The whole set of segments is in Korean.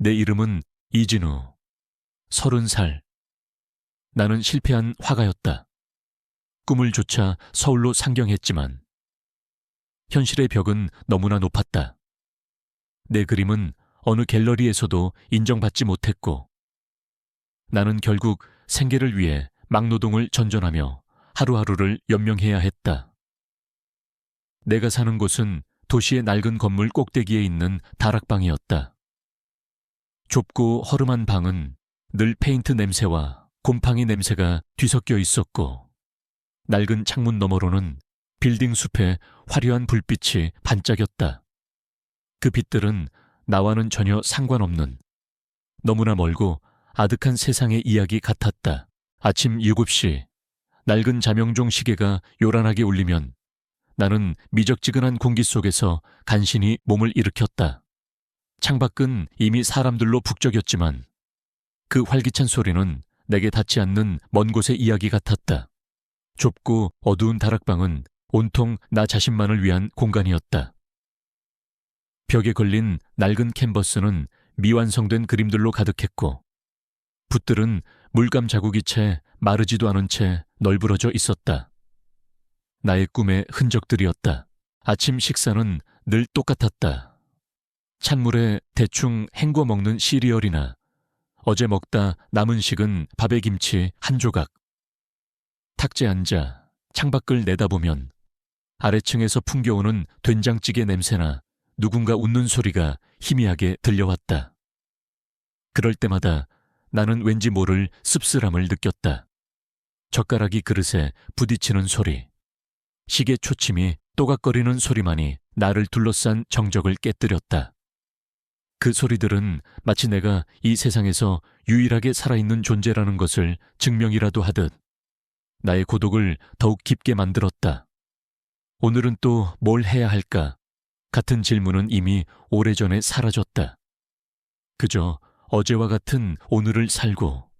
내 이름은 이진우. 30살. 나는 실패한 화가였다. 꿈을 쫓아 서울로 상경했지만 현실의 벽은 너무나 높았다. 내 그림은 어느 갤러리에서도 인정받지 못했고 나는 결국 생계를 위해 막노동을 전전하며 하루하루를 연명해야 했다. 내가 사는 곳은 도시의 낡은 건물 꼭대기에 있는 다락방이었다. 좁고 허름한 방은 늘 페인트 냄새와 곰팡이 냄새가 뒤섞여 있었고 낡은 창문 너머로는 빌딩 숲에 화려한 불빛이 반짝였다. 그 빛들은 나와는 전혀 상관없는 너무나 멀고 아득한 세상의 이야기 같았다. 아침 7시 낡은 자명종 시계가 요란하게 울리면 나는 미적지근한 공기 속에서 간신히 몸을 일으켰다. 창밖은 이미 사람들로 북적였지만 그 활기찬 소리는 내게 닿지 않는 먼 곳의 이야기 같았다. 좁고 어두운 다락방은 온통 나 자신만을 위한 공간이었다. 벽에 걸린 낡은 캔버스는 미완성된 그림들로 가득했고 붓들은 물감 자국이 채 마르지도 않은 채 널브러져 있었다. 나의 꿈의 흔적들이었다. 아침 식사는 늘 똑같았다. 찬물에 대충 헹궈 먹는 시리얼이나 어제 먹다 남은 식은 밥에 김치 한 조각. 탁자에 앉아 창밖을 내다보면 아래층에서 풍겨오는 된장찌개 냄새나 누군가 웃는 소리가 희미하게 들려왔다. 그럴 때마다 나는 왠지 모를 씁쓸함을 느꼈다. 젓가락이 그릇에 부딪히는 소리, 시계 초침이 또각거리는 소리만이 나를 둘러싼 정적을 깨뜨렸다. 그 소리들은 마치 내가 이 세상에서 유일하게 살아있는 존재라는 것을 증명이라도 하듯 나의 고독을 더욱 깊게 만들었다. 오늘은 또 뭘 해야 할까? 같은 질문은 이미 오래전에 사라졌다. 그저 어제와 같은 오늘을 살고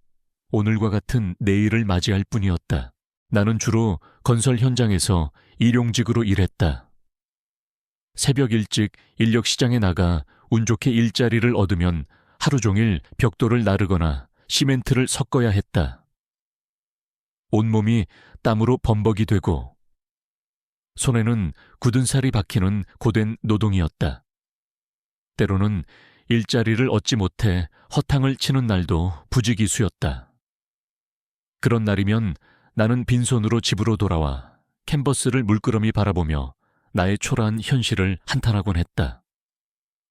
오늘과 같은 내일을 맞이할 뿐이었다. 나는 주로 건설 현장에서 일용직으로 일했다. 새벽 일찍 인력시장에 나가 운 좋게 일자리를 얻으면 하루 종일 벽돌을 나르거나 시멘트를 섞어야 했다. 온몸이 땀으로 범벅이 되고 손에는 굳은 살이 박히는 고된 노동이었다. 때로는 일자리를 얻지 못해 허탕을 치는 날도 부지기수였다. 그런 날이면 나는 빈손으로 집으로 돌아와 캔버스를 물끄러미 바라보며 나의 초라한 현실을 한탄하곤 했다.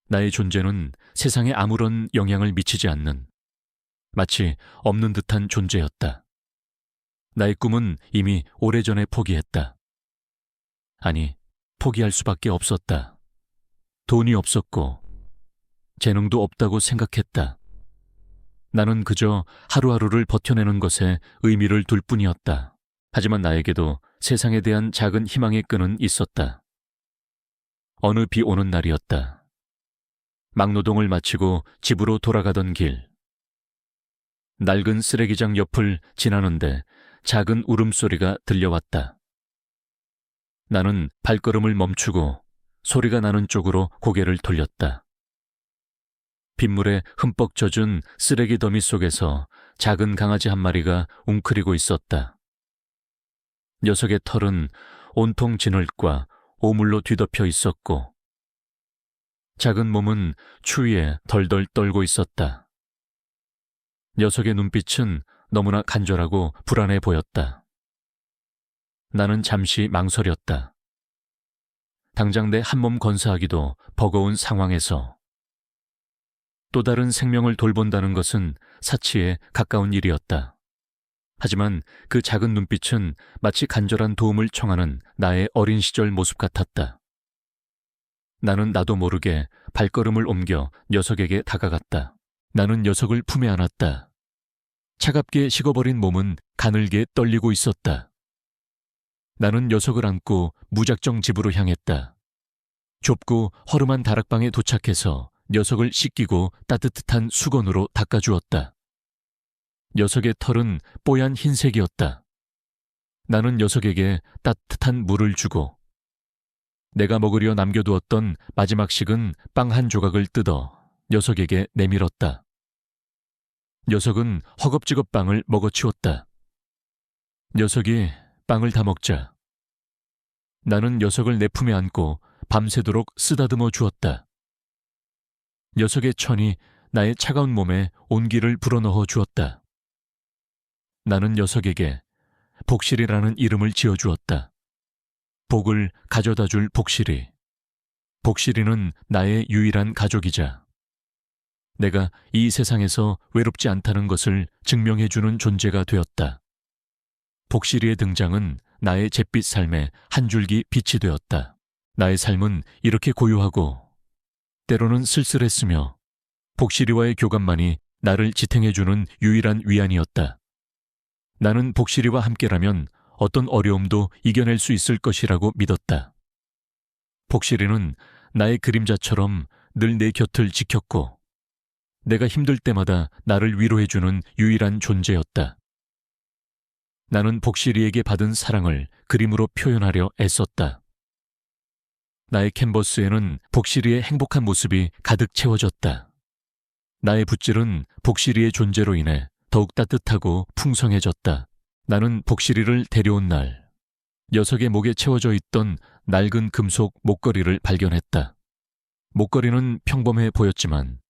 나의 존재는 세상에 아무런 영향을 미치지 않는 마치 없는 듯한 존재였다. 나의 꿈은 이미 오래전에 포기했다. 아니, 포기할 수밖에 없었다. 돈이 없었고 재능도 없다고 생각했다. 나는 그저 하루하루를 버텨내는 것에 의미를 둘 뿐이었다. 하지만 나에게도 세상에 대한 작은 희망의 끈은 있었다. 어느 비 오는 날이었다. 막노동을 마치고 집으로 돌아가던 길. 낡은 쓰레기장 옆을 지나는데 작은 울음소리가 들려왔다. 나는 발걸음을 멈추고 소리가 나는 쪽으로 고개를 돌렸다. 빗물에 흠뻑 젖은 쓰레기 더미 속에서 작은 강아지 한 마리가 웅크리고 있었다. 녀석의 털은 온통 진흙과 오물로 뒤덮여 있었고 작은 몸은 추위에 덜덜 떨고 있었다. 녀석의 눈빛은 너무나 간절하고 불안해 보였다. 나는 잠시 망설였다. 당장 내 한몸 건사하기도 버거운 상황에서 또 다른 생명을 돌본다는 것은 사치에 가까운 일이었다. 하지만 그 작은 눈빛은 마치 간절한 도움을 청하는 나의 어린 시절 모습 같았다. 나는 나도 모르게 발걸음을 옮겨 녀석에게 다가갔다. 나는 녀석을 품에 안았다. 차갑게 식어버린 몸은 가늘게 떨리고 있었다. 나는 녀석을 안고 무작정 집으로 향했다. 좁고 허름한 다락방에 도착해서 녀석을 씻기고 따뜻한 수건으로 닦아주었다. 녀석의 털은 뽀얀 흰색이었다. 나는 녀석에게 따뜻한 물을 주고 내가 먹으려 남겨두었던 마지막 식은 빵 한 조각을 뜯어 녀석에게 내밀었다. 녀석은 허겁지겁 빵을 먹어치웠다. 녀석이 빵을 다 먹자 나는 녀석을 내 품에 안고 밤새도록 쓰다듬어 주었다. 녀석의 천이 나의 차가운 몸에 온기를 불어넣어 주었다. 나는 녀석에게 복실이라는 이름을 지어주었다. 복을 가져다 줄 복실이. 복실이는 나의 유일한 가족이자 내가 이 세상에서 외롭지 않다는 것을 증명해주는 존재가 되었다. 복실이의 등장은 나의 잿빛 삶에 한 줄기 빛이 되었다. 나의 삶은 이렇게 고요하고 때로는 쓸쓸했으며 복실이와의 교감만이 나를 지탱해주는 유일한 위안이었다. 나는 복실이와 함께라면 어떤 어려움도 이겨낼 수 있을 것이라고 믿었다. 복실이는 나의 그림자처럼 늘 내 곁을 지켰고 내가 힘들 때마다 나를 위로해주는 유일한 존재였다. 나는 복실이에게 받은 사랑을 그림으로 표현하려 애썼다. 나의 캔버스에는 복실이의 행복한 모습이 가득 채워졌다. 나의 붓질은 복실이의 존재로 인해 더욱 따뜻하고 풍성해졌다. 나는 복실이를 데려온 날, 녀석의 목에 채워져 있던 낡은 금속 목걸이를 발견했다. 목걸이는 평범해 보였지만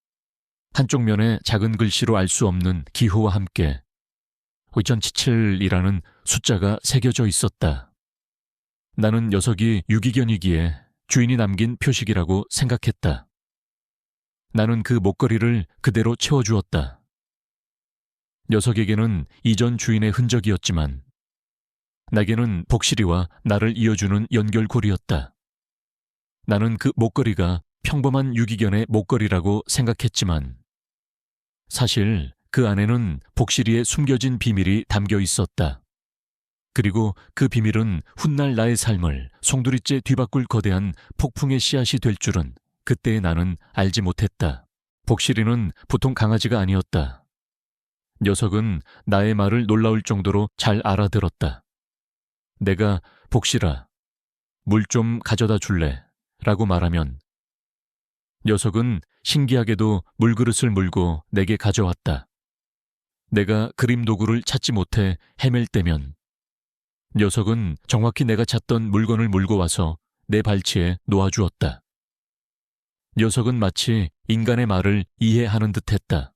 한쪽 면에 작은 글씨로 알 수 없는 기호와 함께 2077이라는 숫자가 새겨져 있었다. 나는 녀석이 유기견이기에 주인이 남긴 표식이라고 생각했다. 나는 그 목걸이를 그대로 채워주었다. 녀석에게는 이전 주인의 흔적이었지만 나에게는 복실이와 나를 이어주는 연결고리였다. 나는 그 목걸이가 평범한 유기견의 목걸이라고 생각했지만 사실 그 안에는 복실이의 숨겨진 비밀이 담겨 있었다. 그리고 그 비밀은 훗날 나의 삶을 송두리째 뒤바꿀 거대한 폭풍의 씨앗이 될 줄은 그때 나는 알지 못했다. 복실이는 보통 강아지가 아니었다. 녀석은 나의 말을 놀라울 정도로 잘 알아들었다. 내가 복실아, 물 좀 가져다 줄래? 라고 말하면 녀석은 신기하게도 물그릇을 물고 내게 가져왔다. 내가 그림 도구를 찾지 못해 헤맬 때면 녀석은 정확히 내가 찾던 물건을 물고 와서 내 발치에 놓아주었다. 녀석은 마치 인간의 말을 이해하는 듯했다.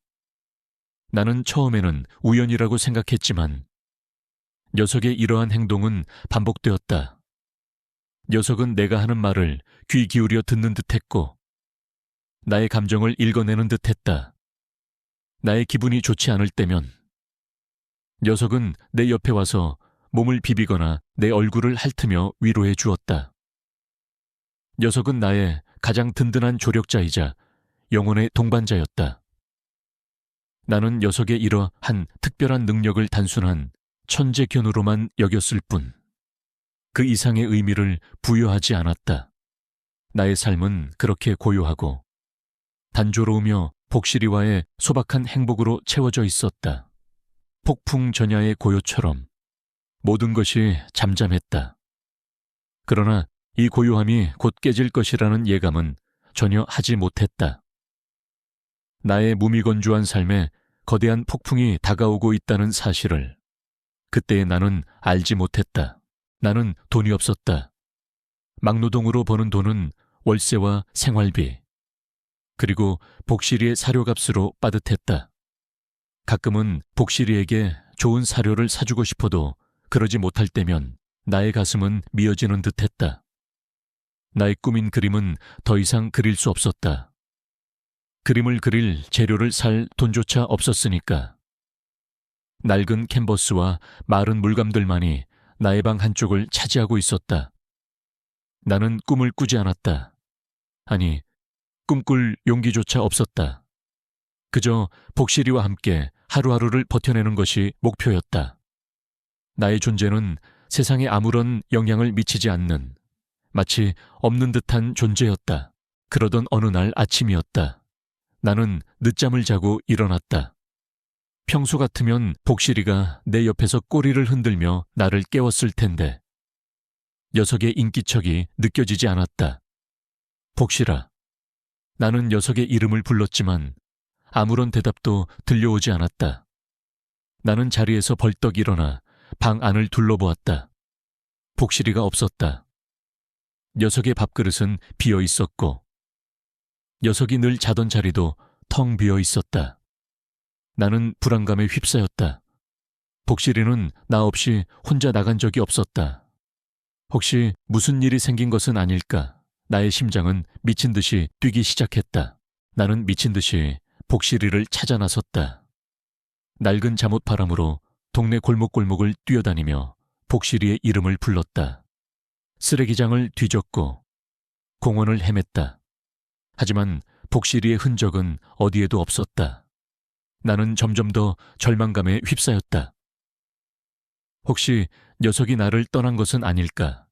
나는 처음에는 우연이라고 생각했지만 녀석의 이러한 행동은 반복되었다. 녀석은 내가 하는 말을 귀 기울여 듣는 듯했고 나의 감정을 읽어내는 듯했다. 나의 기분이 좋지 않을 때면 녀석은 내 옆에 와서 몸을 비비거나 내 얼굴을 핥으며 위로해 주었다. 녀석은 나의 가장 든든한 조력자이자 영혼의 동반자였다. 나는 녀석의 이러한 특별한 능력을 단순한 천재견으로만 여겼을 뿐 그 이상의 의미를 부여하지 않았다. 나의 삶은 그렇게 고요하고 단조로우며 복실이와의 소박한 행복으로 채워져 있었다. 폭풍 전야의 고요처럼 모든 것이 잠잠했다. 그러나 이 고요함이 곧 깨질 것이라는 예감은 전혀 하지 못했다. 나의 무미건조한 삶에 거대한 폭풍이 다가오고 있다는 사실을 그때 나는 알지 못했다. 나는 돈이 없었다. 막노동으로 버는 돈은 월세와 생활비, 그리고 복실이의 사료값으로 빠듯했다. 가끔은 복실이에게 좋은 사료를 사주고 싶어도 그러지 못할 때면 나의 가슴은 미어지는 듯했다. 나의 꾸민 그림은 더 이상 그릴 수 없었다. 그림을 그릴 재료를 살 돈조차 없었으니까. 낡은 캔버스와 마른 물감들만이 나의 방 한쪽을 차지하고 있었다. 나는 꿈을 꾸지 않았다. 아니, 꿈꿀 용기조차 없었다. 그저 복실이와 함께 하루하루를 버텨내는 것이 목표였다. 나의 존재는 세상에 아무런 영향을 미치지 않는 마치 없는 듯한 존재였다. 그러던 어느 날 아침이었다. 나는 늦잠을 자고 일어났다. 평소 같으면 복실이가 내 옆에서 꼬리를 흔들며 나를 깨웠을 텐데 녀석의 인기척이 느껴지지 않았다. 복실아, 나는 녀석의 이름을 불렀지만 아무런 대답도 들려오지 않았다. 나는 자리에서 벌떡 일어나 방 안을 둘러보았다. 복실이가 없었다. 녀석의 밥그릇은 비어 있었고 녀석이 늘 자던 자리도 텅 비어 있었다. 나는 불안감에 휩싸였다. 복실이는 나 없이 혼자 나간 적이 없었다. 혹시 무슨 일이 생긴 것은 아닐까? 나의 심장은 미친 듯이 뛰기 시작했다. 나는 미친 듯이 복실이를 찾아 나섰다. 낡은 잠옷바람으로 동네 골목골목을 뛰어다니며 복실이의 이름을 불렀다. 쓰레기장을 뒤졌고 공원을 헤맸다. 하지만 복실이의 흔적은 어디에도 없었다. 나는 점점 더 절망감에 휩싸였다. 혹시 녀석이 나를 떠난 것은 아닐까?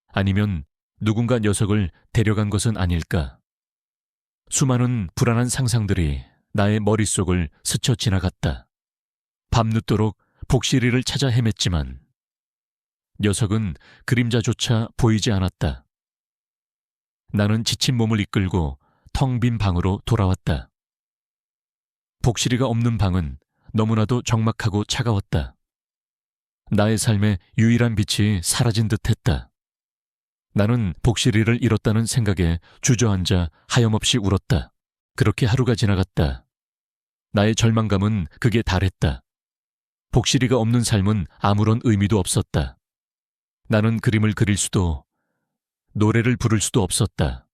아니면 누군가 녀석을 데려간 것은 아닐까? 수많은 불안한 상상들이 나의 머릿속을 스쳐 지나갔다. 밤늦도록 복실이를 찾아 헤맸지만 녀석은 그림자조차 보이지 않았다. 나는 지친 몸을 이끌고 텅 빈 방으로 돌아왔다. 복실이가 없는 방은 너무나도 적막하고 차가웠다. 나의 삶의 유일한 빛이 사라진 듯했다. 나는 복실이를 잃었다는 생각에 주저앉아 하염없이 울었다. 그렇게 하루가 지나갔다. 나의 절망감은 극에 달했다. 복실이가 없는 삶은 아무런 의미도 없었다. 나는 그림을 그릴 수도 노래를 부를 수도 없었다.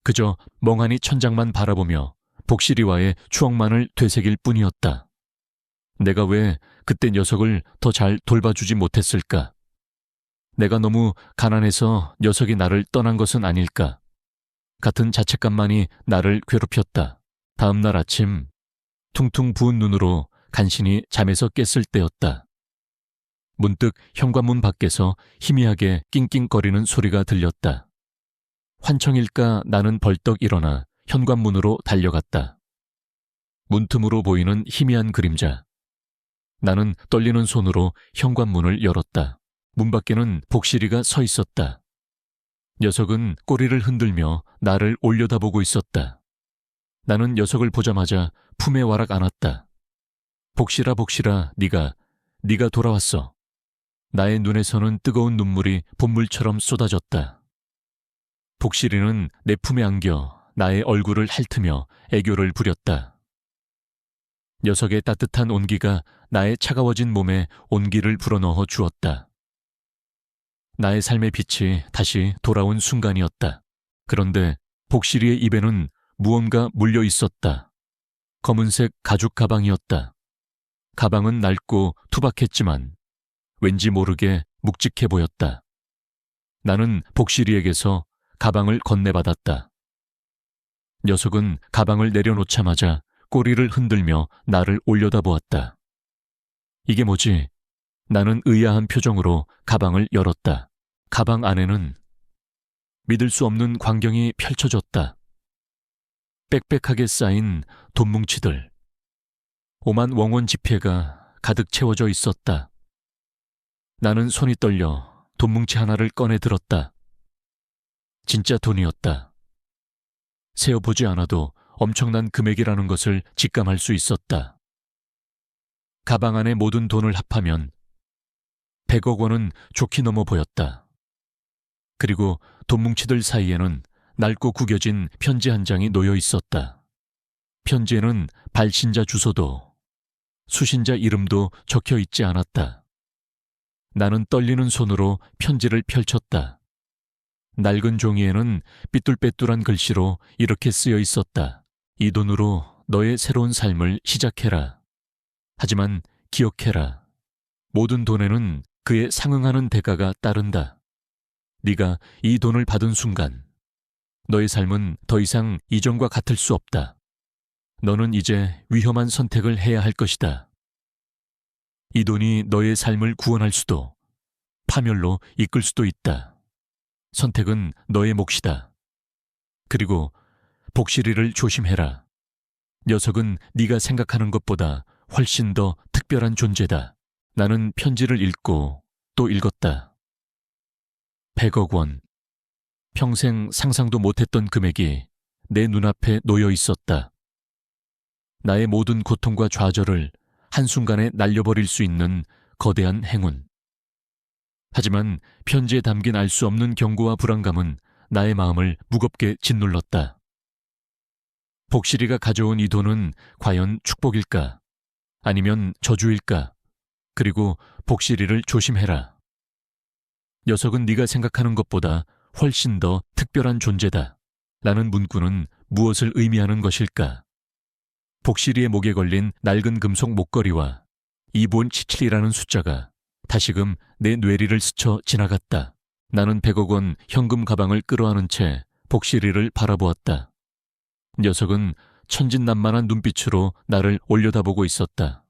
그저 멍하니 천장만 바라보며 복실이와의 추억만을 되새길 뿐이었다. 내가 왜 그때 녀석을 더 잘 돌봐주지 못했을까? 내가 너무 가난해서 녀석이 나를 떠난 것은 아닐까? 같은 자책감만이 나를 괴롭혔다. 다음 날 아침 퉁퉁 부은 눈으로 간신히 잠에서 깼을 때였다. 문득 현관문 밖에서 희미하게 낑낑거리는 소리가 들렸다. 환청일까 나는 벌떡 일어나 현관문으로 달려갔다. 문틈으로 보이는 희미한 그림자. 나는 떨리는 손으로 현관문을 열었다. 문 밖에는 복실이가 서 있었다. 녀석은 꼬리를 흔들며 나를 올려다보고 있었다. 나는 녀석을 보자마자 품에 와락 안았다. 복실아 복실아 네가 돌아왔어. 나의 눈에서는 뜨거운 눈물이 봇물처럼 쏟아졌다. 복실이는 내 품에 안겨 나의 얼굴을 핥으며 애교를 부렸다. 녀석의 따뜻한 온기가 나의 차가워진 몸에 온기를 불어넣어 주었다. 나의 삶의 빛이 다시 돌아온 순간이었다. 그런데 복실이의 입에는 무언가 물려 있었다. 검은색 가죽 가방이었다. 가방은 낡고 투박했지만 왠지 모르게 묵직해 보였다. 나는 복실이에게서 가방을 건네받았다. 녀석은 가방을 내려놓자마자 꼬리를 흔들며 나를 올려다보았다. 이게 뭐지? 나는 의아한 표정으로 가방을 열었다. 가방 안에는 믿을 수 없는 광경이 펼쳐졌다. 빽빽하게 쌓인 돈뭉치들. 오만 원원 지폐가 가득 채워져 있었다. 나는 손이 떨려 돈뭉치 하나를 꺼내 들었다. 진짜 돈이었다. 세어보지 않아도 엄청난 금액이라는 것을 직감할 수 있었다. 가방 안의 모든 돈을 합하면 100억 원은 좋게 넘어 보였다. 그리고 돈뭉치들 사이에는 낡고 구겨진 편지 한 장이 놓여 있었다. 편지에는 발신자 주소도 수신자 이름도 적혀 있지 않았다. 나는 떨리는 손으로 편지를 펼쳤다. 낡은 종이에는 삐뚤빼뚤한 글씨로 이렇게 쓰여 있었다. 이 돈으로 너의 새로운 삶을 시작해라. 하지만 기억해라. 모든 돈에는 그에 상응하는 대가가 따른다. 네가 이 돈을 받은 순간 너의 삶은 더 이상 이전과 같을 수 없다. 너는 이제 위험한 선택을 해야 할 것이다. 이 돈이 너의 삶을 구원할 수도 파멸로 이끌 수도 있다. 선택은 너의 몫이다. 그리고 복실이를 조심해라. 녀석은 네가 생각하는 것보다 훨씬 더 특별한 존재다. 나는 편지를 읽고 또 읽었다. 100억 원. 평생 상상도 못했던 금액이 내 눈앞에 놓여 있었다. 나의 모든 고통과 좌절을 한순간에 날려버릴 수 있는 거대한 행운. 하지만 편지에 담긴 알 수 없는 경고와 불안감은 나의 마음을 무겁게 짓눌렀다. 복실이가 가져온 이 돈은 과연 축복일까? 아니면 저주일까? 그리고 복실이를 조심해라. 녀석은 네가 생각하는 것보다 훨씬 더 특별한 존재다. 라는 문구는 무엇을 의미하는 것일까? 복실이의 목에 걸린 낡은 금속 목걸이와 2577이라는 숫자가 다시금 내 뇌리를 스쳐 지나갔다. 나는 100억 원 현금 가방을 끌어안은 채 복실이를 바라보았다. 녀석은 천진난만한 눈빛으로 나를 올려다보고 있었다.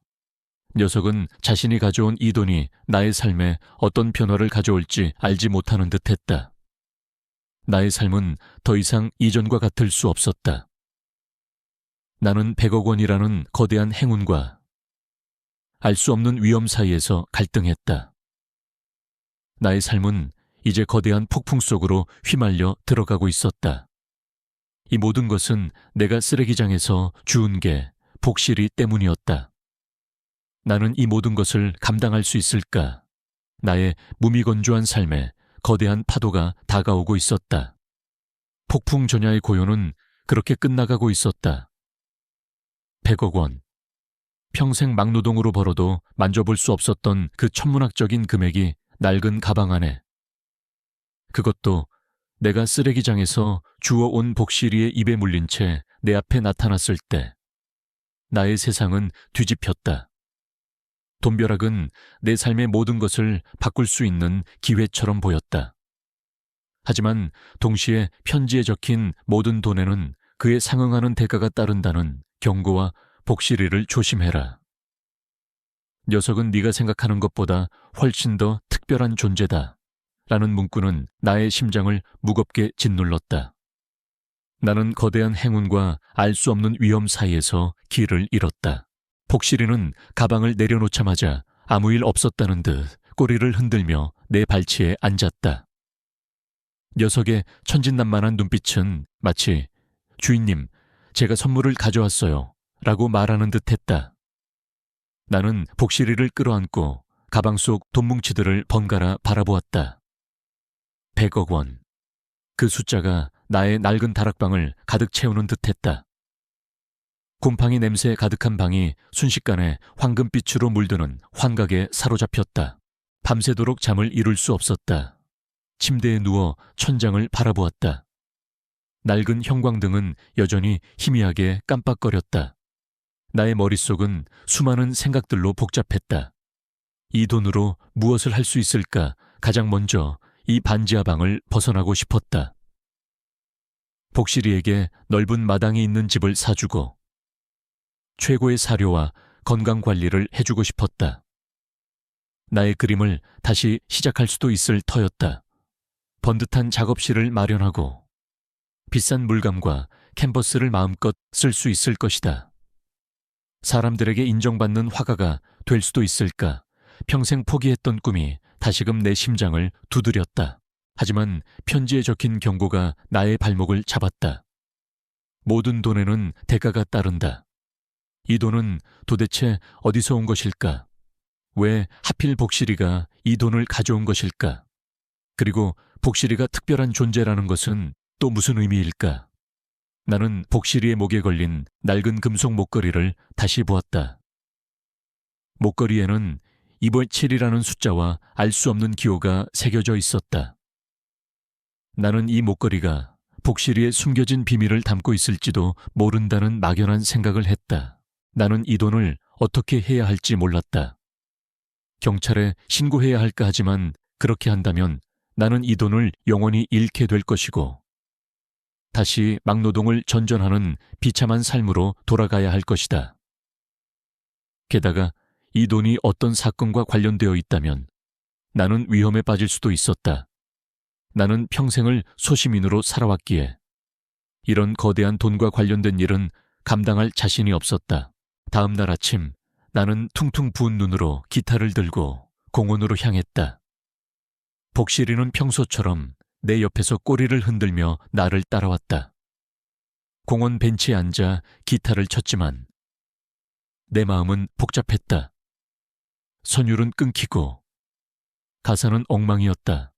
녀석은 자신이 가져온 이 돈이 나의 삶에 어떤 변화를 가져올지 알지 못하는 듯했다. 나의 삶은 더 이상 이전과 같을 수 없었다. 나는 100억 원이라는 거대한 행운과 알 수 없는 위험 사이에서 갈등했다. 나의 삶은 이제 거대한 폭풍 속으로 휘말려 들어가고 있었다. 이 모든 것은 내가 쓰레기장에서 주운 게 복실이 때문이었다. 나는 이 모든 것을 감당할 수 있을까? 나의 무미건조한 삶에 거대한 파도가 다가오고 있었다. 폭풍 전야의 고요는 그렇게 끝나가고 있었다. 100억 원. 평생 막노동으로 벌어도 만져볼 수 없었던 그 천문학적인 금액이 낡은 가방 안에. 그것도 내가 쓰레기장에서 주워온 복실이의 입에 물린 채 내 앞에 나타났을 때 나의 세상은 뒤집혔다. 돈벼락은 내 삶의 모든 것을 바꿀 수 있는 기회처럼 보였다. 하지만 동시에 편지에 적힌 모든 돈에는 그에 상응하는 대가가 따른다는 경고와 복실이를 조심해라. 녀석은 네가 생각하는 것보다 훨씬 더 특별한 존재다. 라는 문구는 나의 심장을 무겁게 짓눌렀다. 나는 거대한 행운과 알 수 없는 위험 사이에서 길을 잃었다. 복실이는 가방을 내려놓자마자 아무 일 없었다는 듯 꼬리를 흔들며 내 발치에 앉았다. 녀석의 천진난만한 눈빛은 마치 주인님, 제가 선물을 가져왔어요. 라고 말하는 듯 했다. 나는 복실이를 끌어안고 가방 속 돈뭉치들을 번갈아 바라보았다. 100억 원. 그 숫자가 나의 낡은 다락방을 가득 채우는 듯했다. 곰팡이 냄새 가득한 방이 순식간에 황금빛으로 물드는 환각에 사로잡혔다. 밤새도록 잠을 이룰 수 없었다. 침대에 누워 천장을 바라보았다. 낡은 형광등은 여전히 희미하게 깜빡거렸다. 나의 머릿속은 수많은 생각들로 복잡했다. 이 돈으로 무엇을 할 수 있을까? 가장 먼저 이 반지하 방을 벗어나고 싶었다. 복실이에게 넓은 마당이 있는 집을 사주고 최고의 사료와 건강관리를 해주고 싶었다. 나의 그림을 다시 시작할 수도 있을 터였다. 번듯한 작업실을 마련하고 비싼 물감과 캔버스를 마음껏 쓸 수 있을 것이다. 사람들에게 인정받는 화가가 될 수도 있을까? 평생 포기했던 꿈이 다시금 내 심장을 두드렸다. 하지만 편지에 적힌 경고가 나의 발목을 잡았다. 모든 돈에는 대가가 따른다. 이 돈은 도대체 어디서 온 것일까? 왜 하필 복실이가 이 돈을 가져온 것일까? 그리고 복실이가 특별한 존재라는 것은 또 무슨 의미일까? 나는 복실이의 목에 걸린 낡은 금속 목걸이를 다시 보았다. 목걸이에는 227이라는 숫자와 알 수 없는 기호가 새겨져 있었다. 나는 이 목걸이가 복실이의 숨겨진 비밀을 담고 있을지도 모른다는 막연한 생각을 했다. 나는 이 돈을 어떻게 해야 할지 몰랐다. 경찰에 신고해야 할까 하지만 그렇게 한다면 나는 이 돈을 영원히 잃게 될 것이고 다시 막노동을 전전하는 비참한 삶으로 돌아가야 할 것이다. 게다가 이 돈이 어떤 사건과 관련되어 있다면 나는 위험에 빠질 수도 있었다. 나는 평생을 소시민으로 살아왔기에 이런 거대한 돈과 관련된 일은 감당할 자신이 없었다. 다음 날 아침 나는 퉁퉁 부은 눈으로 기타를 들고 공원으로 향했다. 복실이는 평소처럼 내 옆에서 꼬리를 흔들며 나를 따라왔다. 공원 벤치에 앉아 기타를 쳤지만 내 마음은 복잡했다. 선율은 끊기고 가사는 엉망이었다.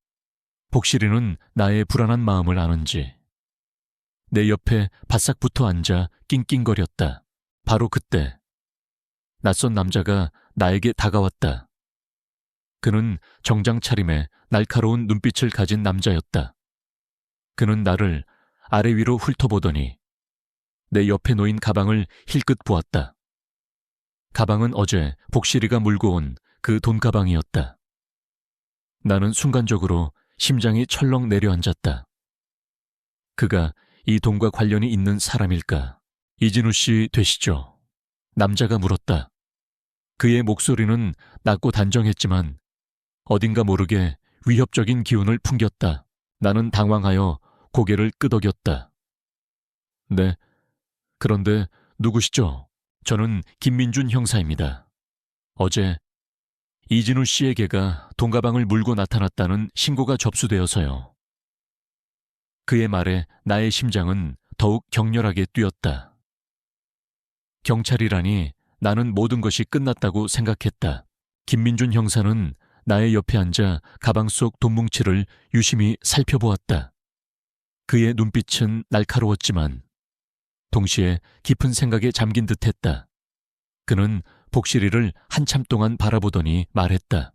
복실이는 나의 불안한 마음을 아는지 내 옆에 바싹 붙어 앉아 낑낑거렸다. 바로 그때 낯선 남자가 나에게 다가왔다. 그는 정장 차림에 날카로운 눈빛을 가진 남자였다. 그는 나를 아래 위로 훑어보더니 내 옆에 놓인 가방을 힐끗 보았다. 가방은 어제 복실이가 물고 온 그 돈가방이었다. 나는 순간적으로 심장이 철렁 내려앉았다. 그가 이 돈과 관련이 있는 사람일까? 이진우 씨 되시죠? 남자가 물었다. 그의 목소리는 낮고 단정했지만 어딘가 모르게 위협적인 기운을 풍겼다. 나는 당황하여 고개를 끄덕였다. 네, 그런데 누구시죠? 저는 김민준 형사입니다. 어제 이진우 씨의 개가 돈가방을 물고 나타났다는 신고가 접수되어서요. 그의 말에 나의 심장은 더욱 격렬하게 뛰었다. 경찰이라니 나는 모든 것이 끝났다고 생각했다. 김민준 형사는 나의 옆에 앉아 가방 속 돈뭉치를 유심히 살펴보았다. 그의 눈빛은 날카로웠지만 동시에 깊은 생각에 잠긴 듯했다. 그는 복실이를 한참 동안 바라보더니 말했다.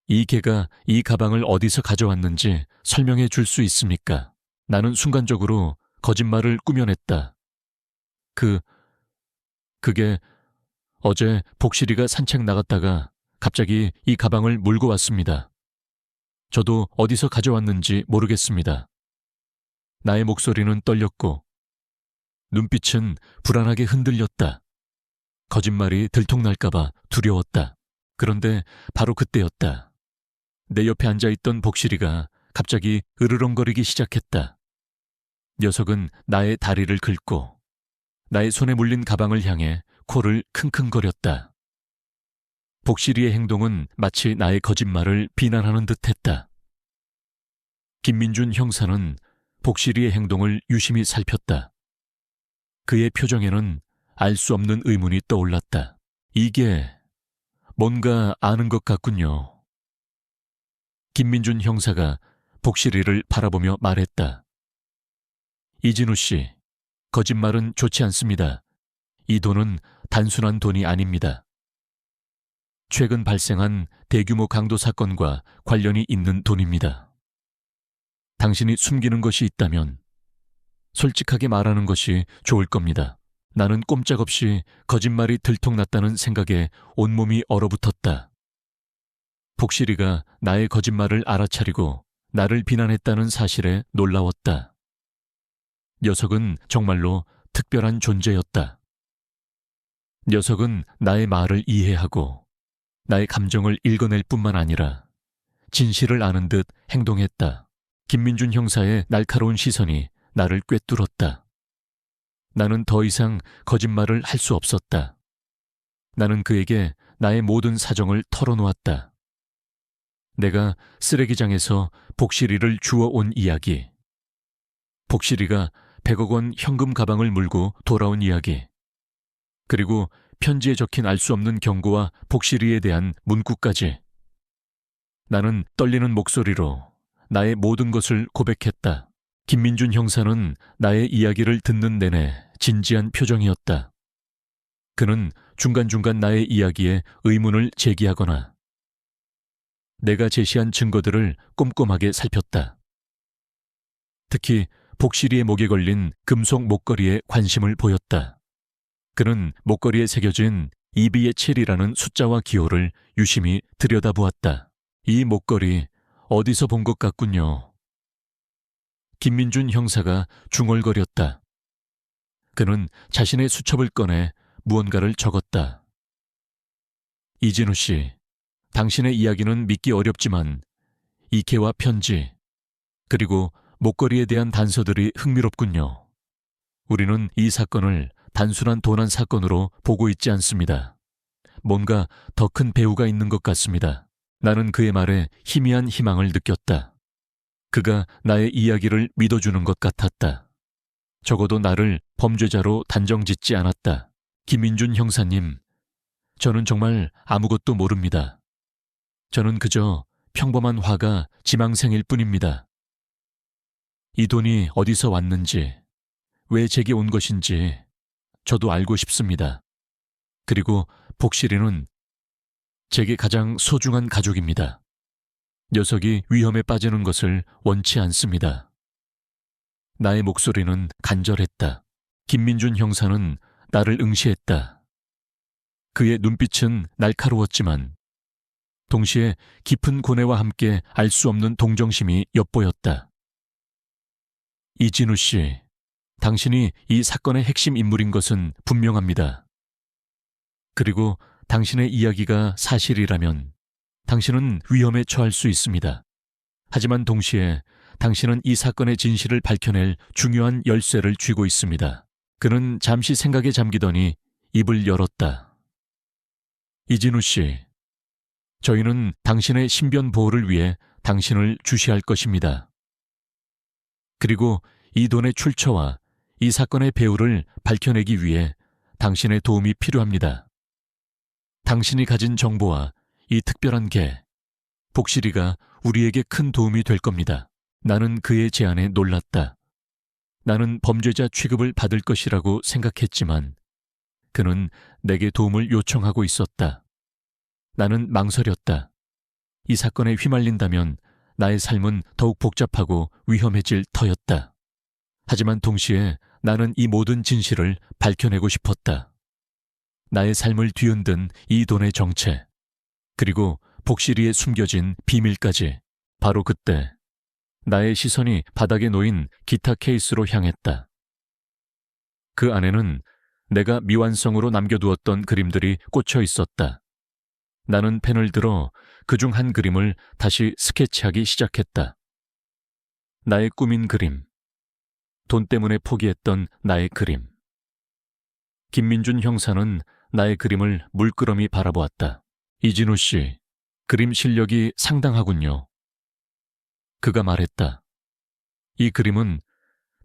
이 개가 이 가방을 어디서 가져왔는지 설명해 줄 수 있습니까? 나는 순간적으로 거짓말을 꾸며냈다. 그게 어제 복실이가 산책 나갔다가 갑자기 이 가방을 물고 왔습니다. 저도 어디서 가져왔는지 모르겠습니다. 나의 목소리는 떨렸고 눈빛은 불안하게 흔들렸다. 거짓말이 들통날까봐 두려웠다. 그런데 바로 그때였다. 내 옆에 앉아있던 복실이가 갑자기 으르렁거리기 시작했다. 녀석은 나의 다리를 긁고 나의 손에 물린 가방을 향해 코를 킁킁거렸다. 복실이의 행동은 마치 나의 거짓말을 비난하는 듯했다. 김민준 형사는 복실이의 행동을 유심히 살폈다. 그의 표정에는 알 수 없는 의문이 떠올랐다. 이게 뭔가 아는 것 같군요. 김민준 형사가 복실이를 바라보며 말했다. 이진우 씨, 거짓말은 좋지 않습니다. 이 돈은 단순한 돈이 아닙니다. 최근 발생한 대규모 강도 사건과 관련이 있는 돈입니다. 당신이 숨기는 것이 있다면 솔직하게 말하는 것이 좋을 겁니다. 나는 꼼짝없이 거짓말이 들통났다는 생각에 온몸이 얼어붙었다. 복실이가 나의 거짓말을 알아차리고 나를 비난했다는 사실에 놀라웠다. 녀석은 정말로 특별한 존재였다. 녀석은 나의 말을 이해하고 나의 감정을 읽어낼 뿐만 아니라 진실을 아는 듯 행동했다. 김민준 형사의 날카로운 시선이 나를 꿰뚫었다. 나는 더 이상 거짓말을 할 수 없었다. 나는 그에게 나의 모든 사정을 털어놓았다. 내가 쓰레기장에서 복실이를 주워온 이야기, 복실이가 100억 원 현금 가방을 물고 돌아온 이야기, 그리고 편지에 적힌 알 수 없는 경고와 복실이에 대한 문구까지. 나는 떨리는 목소리로 나의 모든 것을 고백했다. 김민준 형사는 나의 이야기를 듣는 내내 진지한 표정이었다. 그는 중간중간 나의 이야기에 의문을 제기하거나 내가 제시한 증거들을 꼼꼼하게 살폈다. 특히 복실이의 목에 걸린 금속 목걸이에 관심을 보였다. 그는 목걸이에 새겨진 EB의7이라는 숫자와 기호를 유심히 들여다보았다. 이 목걸이 어디서 본 것 같군요. 김민준 형사가 중얼거렸다. 그는 자신의 수첩을 꺼내 무언가를 적었다. 이진우 씨, 당신의 이야기는 믿기 어렵지만 이 개와 편지, 그리고 목걸이에 대한 단서들이 흥미롭군요. 우리는 이 사건을 단순한 도난 사건으로 보고 있지 않습니다. 뭔가 더 큰 배후가 있는 것 같습니다. 나는 그의 말에 희미한 희망을 느꼈다. 그가 나의 이야기를 믿어주는 것 같았다. 적어도 나를 범죄자로 단정짓지 않았다. 김민준 형사님, 저는 정말 아무것도 모릅니다. 저는 그저 평범한 화가 지망생일 뿐입니다. 이 돈이 어디서 왔는지, 왜 제게 온 것인지 저도 알고 싶습니다. 그리고 복실이는 제게 가장 소중한 가족입니다. 녀석이 위험에 빠지는 것을 원치 않습니다. 나의 목소리는 간절했다. 김민준 형사는 나를 응시했다. 그의 눈빛은 날카로웠지만 동시에 깊은 고뇌와 함께 알 수 없는 동정심이 엿보였다. 이진우 씨, 당신이 이 사건의 핵심 인물인 것은 분명합니다. 그리고 당신의 이야기가 사실이라면 당신은 위험에 처할 수 있습니다. 하지만 동시에 당신은 이 사건의 진실을 밝혀낼 중요한 열쇠를 쥐고 있습니다. 그는 잠시 생각에 잠기더니 입을 열었다. 이진우 씨, 저희는 당신의 신변 보호를 위해 당신을 주시할 것입니다. 그리고 이 돈의 출처와 이 사건의 배후를 밝혀내기 위해 당신의 도움이 필요합니다. 당신이 가진 정보와 이 특별한 개, 복실이가 우리에게 큰 도움이 될 겁니다. 나는 그의 제안에 놀랐다. 나는 범죄자 취급을 받을 것이라고 생각했지만 그는 내게 도움을 요청하고 있었다. 나는 망설였다. 이 사건에 휘말린다면 나의 삶은 더욱 복잡하고 위험해질 터였다. 하지만 동시에 나는 이 모든 진실을 밝혀내고 싶었다. 나의 삶을 뒤흔든 이 돈의 정체, 그리고 복실이에 숨겨진 비밀까지. 바로 그때 나의 시선이 바닥에 놓인 기타 케이스로 향했다. 그 안에는 내가 미완성으로 남겨두었던 그림들이 꽂혀 있었다. 나는 펜을 들어 그중 한 그림을 다시 스케치하기 시작했다. 나의 꾸민 그림, 돈 때문에 포기했던 나의 그림. 김민준 형사는 나의 그림을 물끄러미 바라보았다. 이진우 씨, 그림 실력이 상당하군요. 그가 말했다. 이 그림은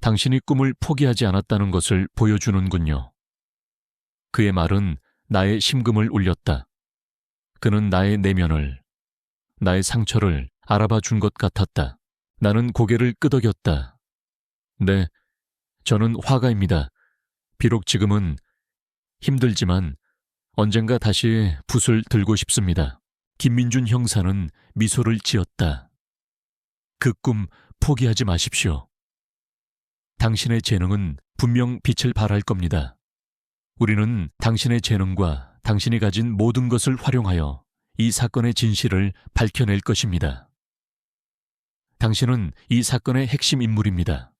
당신이 꿈을 포기하지 않았다는 것을 보여주는군요. 그의 말은 나의 심금을 울렸다. 그는 나의 내면을, 나의 상처를 알아봐 준 것 같았다. 나는 고개를 끄덕였다. 네, 저는 화가입니다. 비록 지금은 힘들지만 언젠가 다시 붓을 들고 싶습니다. 김민준 형사는 미소를 지었다. 그 꿈 포기하지 마십시오. 당신의 재능은 분명 빛을 발할 겁니다. 우리는 당신의 재능과 당신이 가진 모든 것을 활용하여 이 사건의 진실을 밝혀낼 것입니다. 당신은 이 사건의 핵심 인물입니다.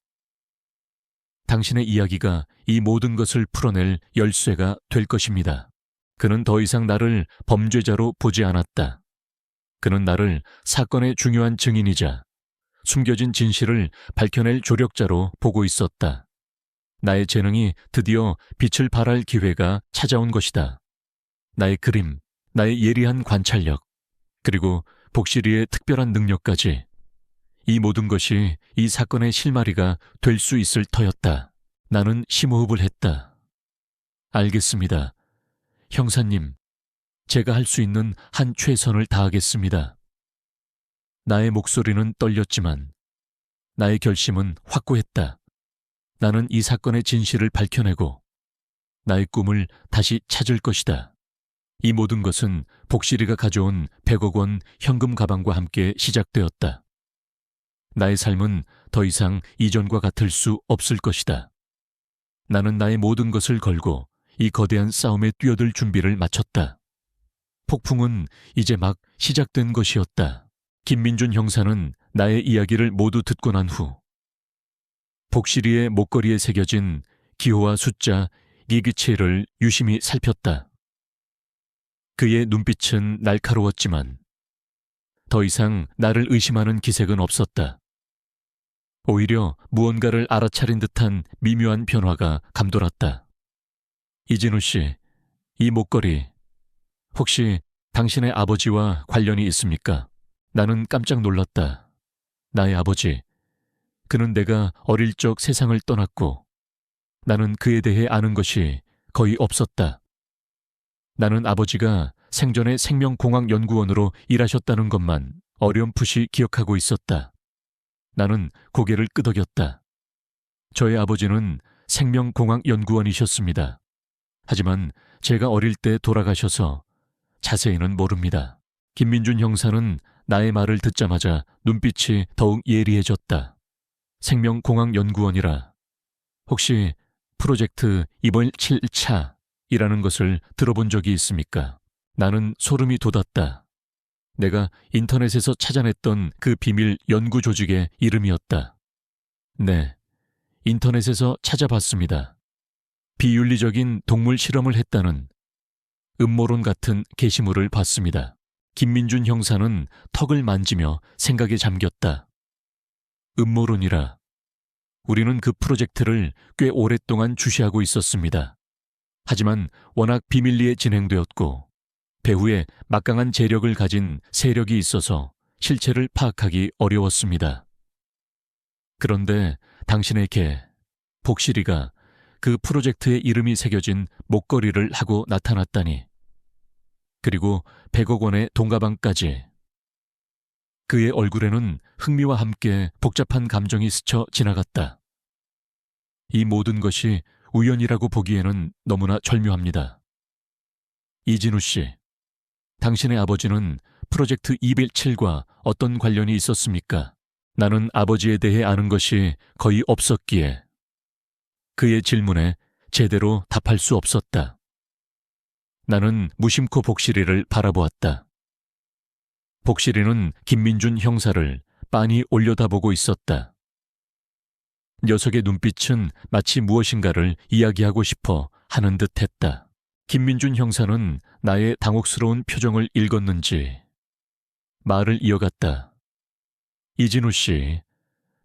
당신의 이야기가 이 모든 것을 풀어낼 열쇠가 될 것입니다. 그는 더 이상 나를 범죄자로 보지 않았다. 그는 나를 사건의 중요한 증인이자 숨겨진 진실을 밝혀낼 조력자로 보고 있었다. 나의 재능이 드디어 빛을 발할 기회가 찾아온 것이다. 나의 그림, 나의 예리한 관찰력, 그리고 복실이의 특별한 능력까지. 이 모든 것이 이 사건의 실마리가 될 수 있을 터였다. 나는 심호흡을 했다. 알겠습니다. 형사님, 제가 할 수 있는 한 최선을 다하겠습니다. 나의 목소리는 떨렸지만 나의 결심은 확고했다. 나는 이 사건의 진실을 밝혀내고 나의 꿈을 다시 찾을 것이다. 이 모든 것은 복실이가 가져온 100억 원 현금 가방과 함께 시작되었다. 나의 삶은 더 이상 이전과 같을 수 없을 것이다. 나는 나의 모든 것을 걸고 이 거대한 싸움에 뛰어들 준비를 마쳤다. 폭풍은 이제 막 시작된 것이었다. 김민준 형사는 나의 이야기를 모두 듣고 난 후 복실이의 목걸이에 새겨진 기호와 숫자 리그체를 유심히 살폈다. 그의 눈빛은 날카로웠지만 더 이상 나를 의심하는 기색은 없었다. 오히려 무언가를 알아차린 듯한 미묘한 변화가 감돌았다. 이진우 씨, 이 목걸이 혹시 당신의 아버지와 관련이 있습니까? 나는 깜짝 놀랐다. 나의 아버지, 그는 내가 어릴 적 세상을 떠났고 나는 그에 대해 아는 것이 거의 없었다. 나는 아버지가 생전에 생명공학연구원으로 일하셨다는 것만 어렴풋이 기억하고 있었다. 나는 고개를 끄덕였다. 저의 아버지는 생명공학연구원이셨습니다. 하지만 제가 어릴 때 돌아가셔서 자세히는 모릅니다. 김민준 형사는 나의 말을 듣자마자 눈빛이 더욱 예리해졌다. 생명공학연구원이라. 혹시 프로젝트 217차이라는 것을 들어본 적이 있습니까? 나는 소름이 돋았다. 내가 인터넷에서 찾아냈던 그 비밀 연구 조직의 이름이었다. 네, 인터넷에서 찾아봤습니다. 비윤리적인 동물 실험을 했다는 음모론 같은 게시물을 봤습니다. 김민준 형사는 턱을 만지며 생각에 잠겼다. 음모론이라. 우리는 그 프로젝트를 꽤 오랫동안 주시하고 있었습니다. 하지만 워낙 비밀리에 진행되었고 배후에 막강한 재력을 가진 세력이 있어서 실체를 파악하기 어려웠습니다. 그런데 당신의 개, 복실이가 그 프로젝트의 이름이 새겨진 목걸이를 하고 나타났다니. 그리고 100억 원의 돈가방까지. 그의 얼굴에는 흥미와 함께 복잡한 감정이 스쳐 지나갔다. 이 모든 것이 우연이라고 보기에는 너무나 절묘합니다. 이진우 씨, 당신의 아버지는 프로젝트 207과 어떤 관련이 있었습니까? 나는 아버지에 대해 아는 것이 거의 없었기에 그의 질문에 제대로 답할 수 없었다. 나는 무심코 복실이를 바라보았다. 복실이는 김민준 형사를 빤히 올려다보고 있었다. 녀석의 눈빛은 마치 무엇인가를 이야기하고 싶어 하는 듯 했다. 김민준 형사는 나의 당혹스러운 표정을 읽었는지 말을 이어갔다. 이진우 씨,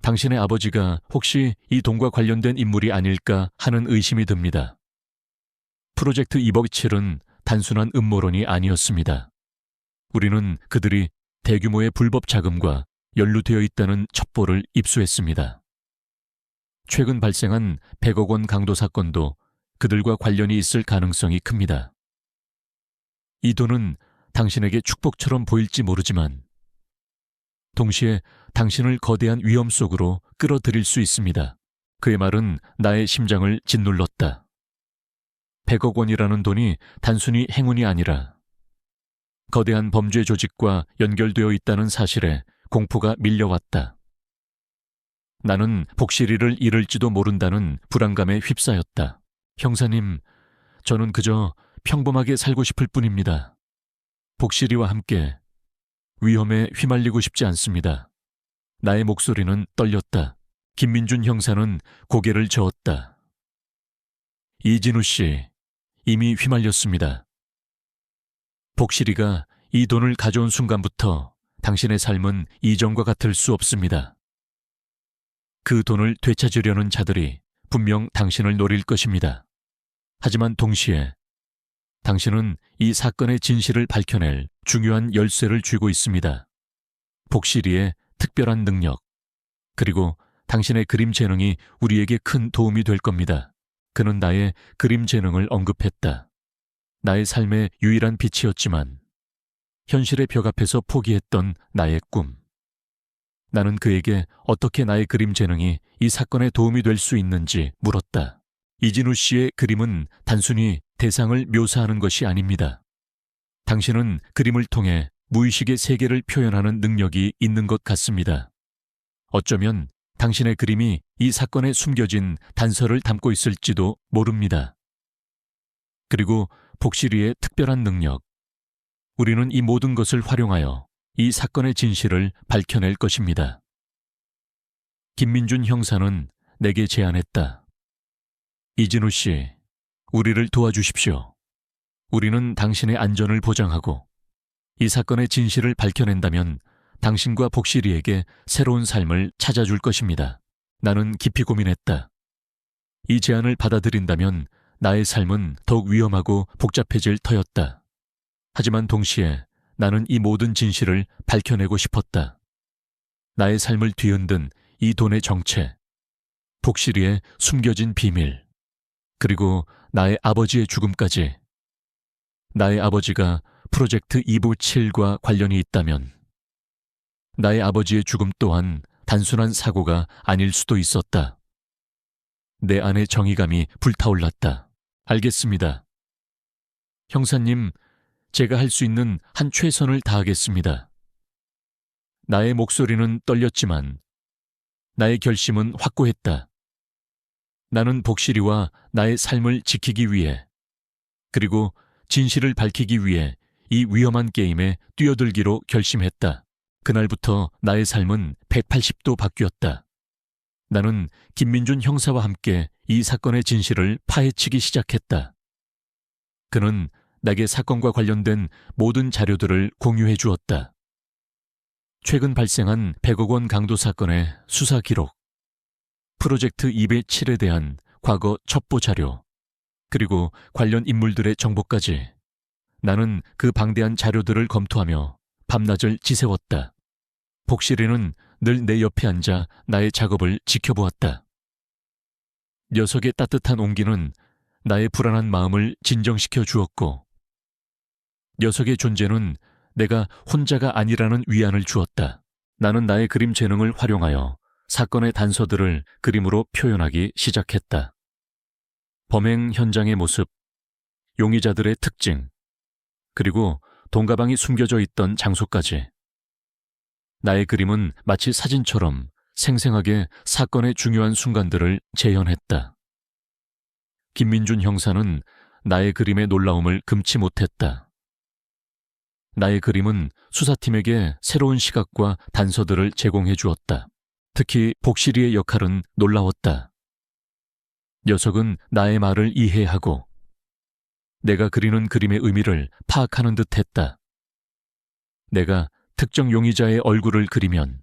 당신의 아버지가 혹시 이 돈과 관련된 인물이 아닐까 하는 의심이 듭니다. 프로젝트 207은 단순한 음모론이 아니었습니다. 우리는 그들이 대규모의 불법 자금과 연루되어 있다는 첩보를 입수했습니다. 최근 발생한 100억 원 강도 사건도 그들과 관련이 있을 가능성이 큽니다. 이 돈은 당신에게 축복처럼 보일지 모르지만 동시에 당신을 거대한 위험 속으로 끌어들일 수 있습니다. 그의 말은 나의 심장을 짓눌렀다. 100억 원이라는 돈이 단순히 행운이 아니라 거대한 범죄 조직과 연결되어 있다는 사실에 공포가 밀려왔다. 나는 복실이를 잃을지도 모른다는 불안감에 휩싸였다. 형사님, 저는 그저 평범하게 살고 싶을 뿐입니다. 복실이와 함께 위험에 휘말리고 싶지 않습니다. 나의 목소리는 떨렸다. 김민준 형사는 고개를 저었다. 이진우 씨, 이미 휘말렸습니다. 복실이가 이 돈을 가져온 순간부터 당신의 삶은 이전과 같을 수 없습니다. 그 돈을 되찾으려는 자들이 분명 당신을 노릴 것입니다. 하지만 동시에 당신은 이 사건의 진실을 밝혀낼 중요한 열쇠를 쥐고 있습니다. 복실이의 특별한 능력, 그리고 당신의 그림 재능이 우리에게 큰 도움이 될 겁니다. 그는 나의 그림 재능을 언급했다. 나의 삶의 유일한 빛이었지만 현실의 벽 앞에서 포기했던 나의 꿈. 나는 그에게 어떻게 나의 그림 재능이 이 사건에 도움이 될 수 있는지 물었다. 이진우 씨의 그림은 단순히 대상을 묘사하는 것이 아닙니다. 당신은 그림을 통해 무의식의 세계를 표현하는 능력이 있는 것 같습니다. 어쩌면 당신의 그림이 이 사건에 숨겨진 단서를 담고 있을지도 모릅니다. 그리고 복실이의 특별한 능력. 우리는 이 모든 것을 활용하여 이 사건의 진실을 밝혀낼 것입니다. 김민준 형사는 내게 제안했다. 이진우 씨, 우리를 도와주십시오. 우리는 당신의 안전을 보장하고 이 사건의 진실을 밝혀낸다면 당신과 복실이에게 새로운 삶을 찾아줄 것입니다. 나는 깊이 고민했다. 이 제안을 받아들인다면 나의 삶은 더욱 위험하고 복잡해질 터였다. 하지만 동시에 나는 이 모든 진실을 밝혀내고 싶었다. 나의 삶을 뒤흔든 이 돈의 정체, 복실이의 숨겨진 비밀, 그리고 나의 아버지의 죽음까지. 나의 아버지가 프로젝트 257과 관련이 있다면 나의 아버지의 죽음 또한 단순한 사고가 아닐 수도 있었다. 내 안의 정의감이 불타올랐다. 알겠습니다. 형사님, 제가 할 수 있는 한 최선을 다하겠습니다. 나의 목소리는 떨렸지만 나의 결심은 확고했다. 나는 복실이와 나의 삶을 지키기 위해, 그리고 진실을 밝히기 위해 이 위험한 게임에 뛰어들기로 결심했다. 그날부터 나의 삶은 180도 바뀌었다. 나는 김민준 형사와 함께 이 사건의 진실을 파헤치기 시작했다. 그는 내게 사건과 관련된 모든 자료들을 공유해 주었다. 최근 발생한 100억 원 강도 사건의 수사 기록, 프로젝트 207에 대한 과거 첩보 자료, 그리고 관련 인물들의 정보까지. 나는 그 방대한 자료들을 검토하며 밤낮을 지새웠다. 복실이는 늘 내 옆에 앉아 나의 작업을 지켜보았다. 녀석의 따뜻한 온기는 나의 불안한 마음을 진정시켜 주었고, 녀석의 존재는 내가 혼자가 아니라는 위안을 주었다. 나는 나의 그림 재능을 활용하여 사건의 단서들을 그림으로 표현하기 시작했다. 범행 현장의 모습, 용의자들의 특징, 그리고 돈가방이 숨겨져 있던 장소까지. 나의 그림은 마치 사진처럼 생생하게 사건의 중요한 순간들을 재현했다. 김민준 형사는 나의 그림의 놀라움을 금치 못했다. 나의 그림은 수사팀에게 새로운 시각과 단서들을 제공해 주었다. 특히 복실이의 역할은 놀라웠다. 녀석은 나의 말을 이해하고 내가 그리는 그림의 의미를 파악하는 듯 했다. 내가 특정 용의자의 얼굴을 그리면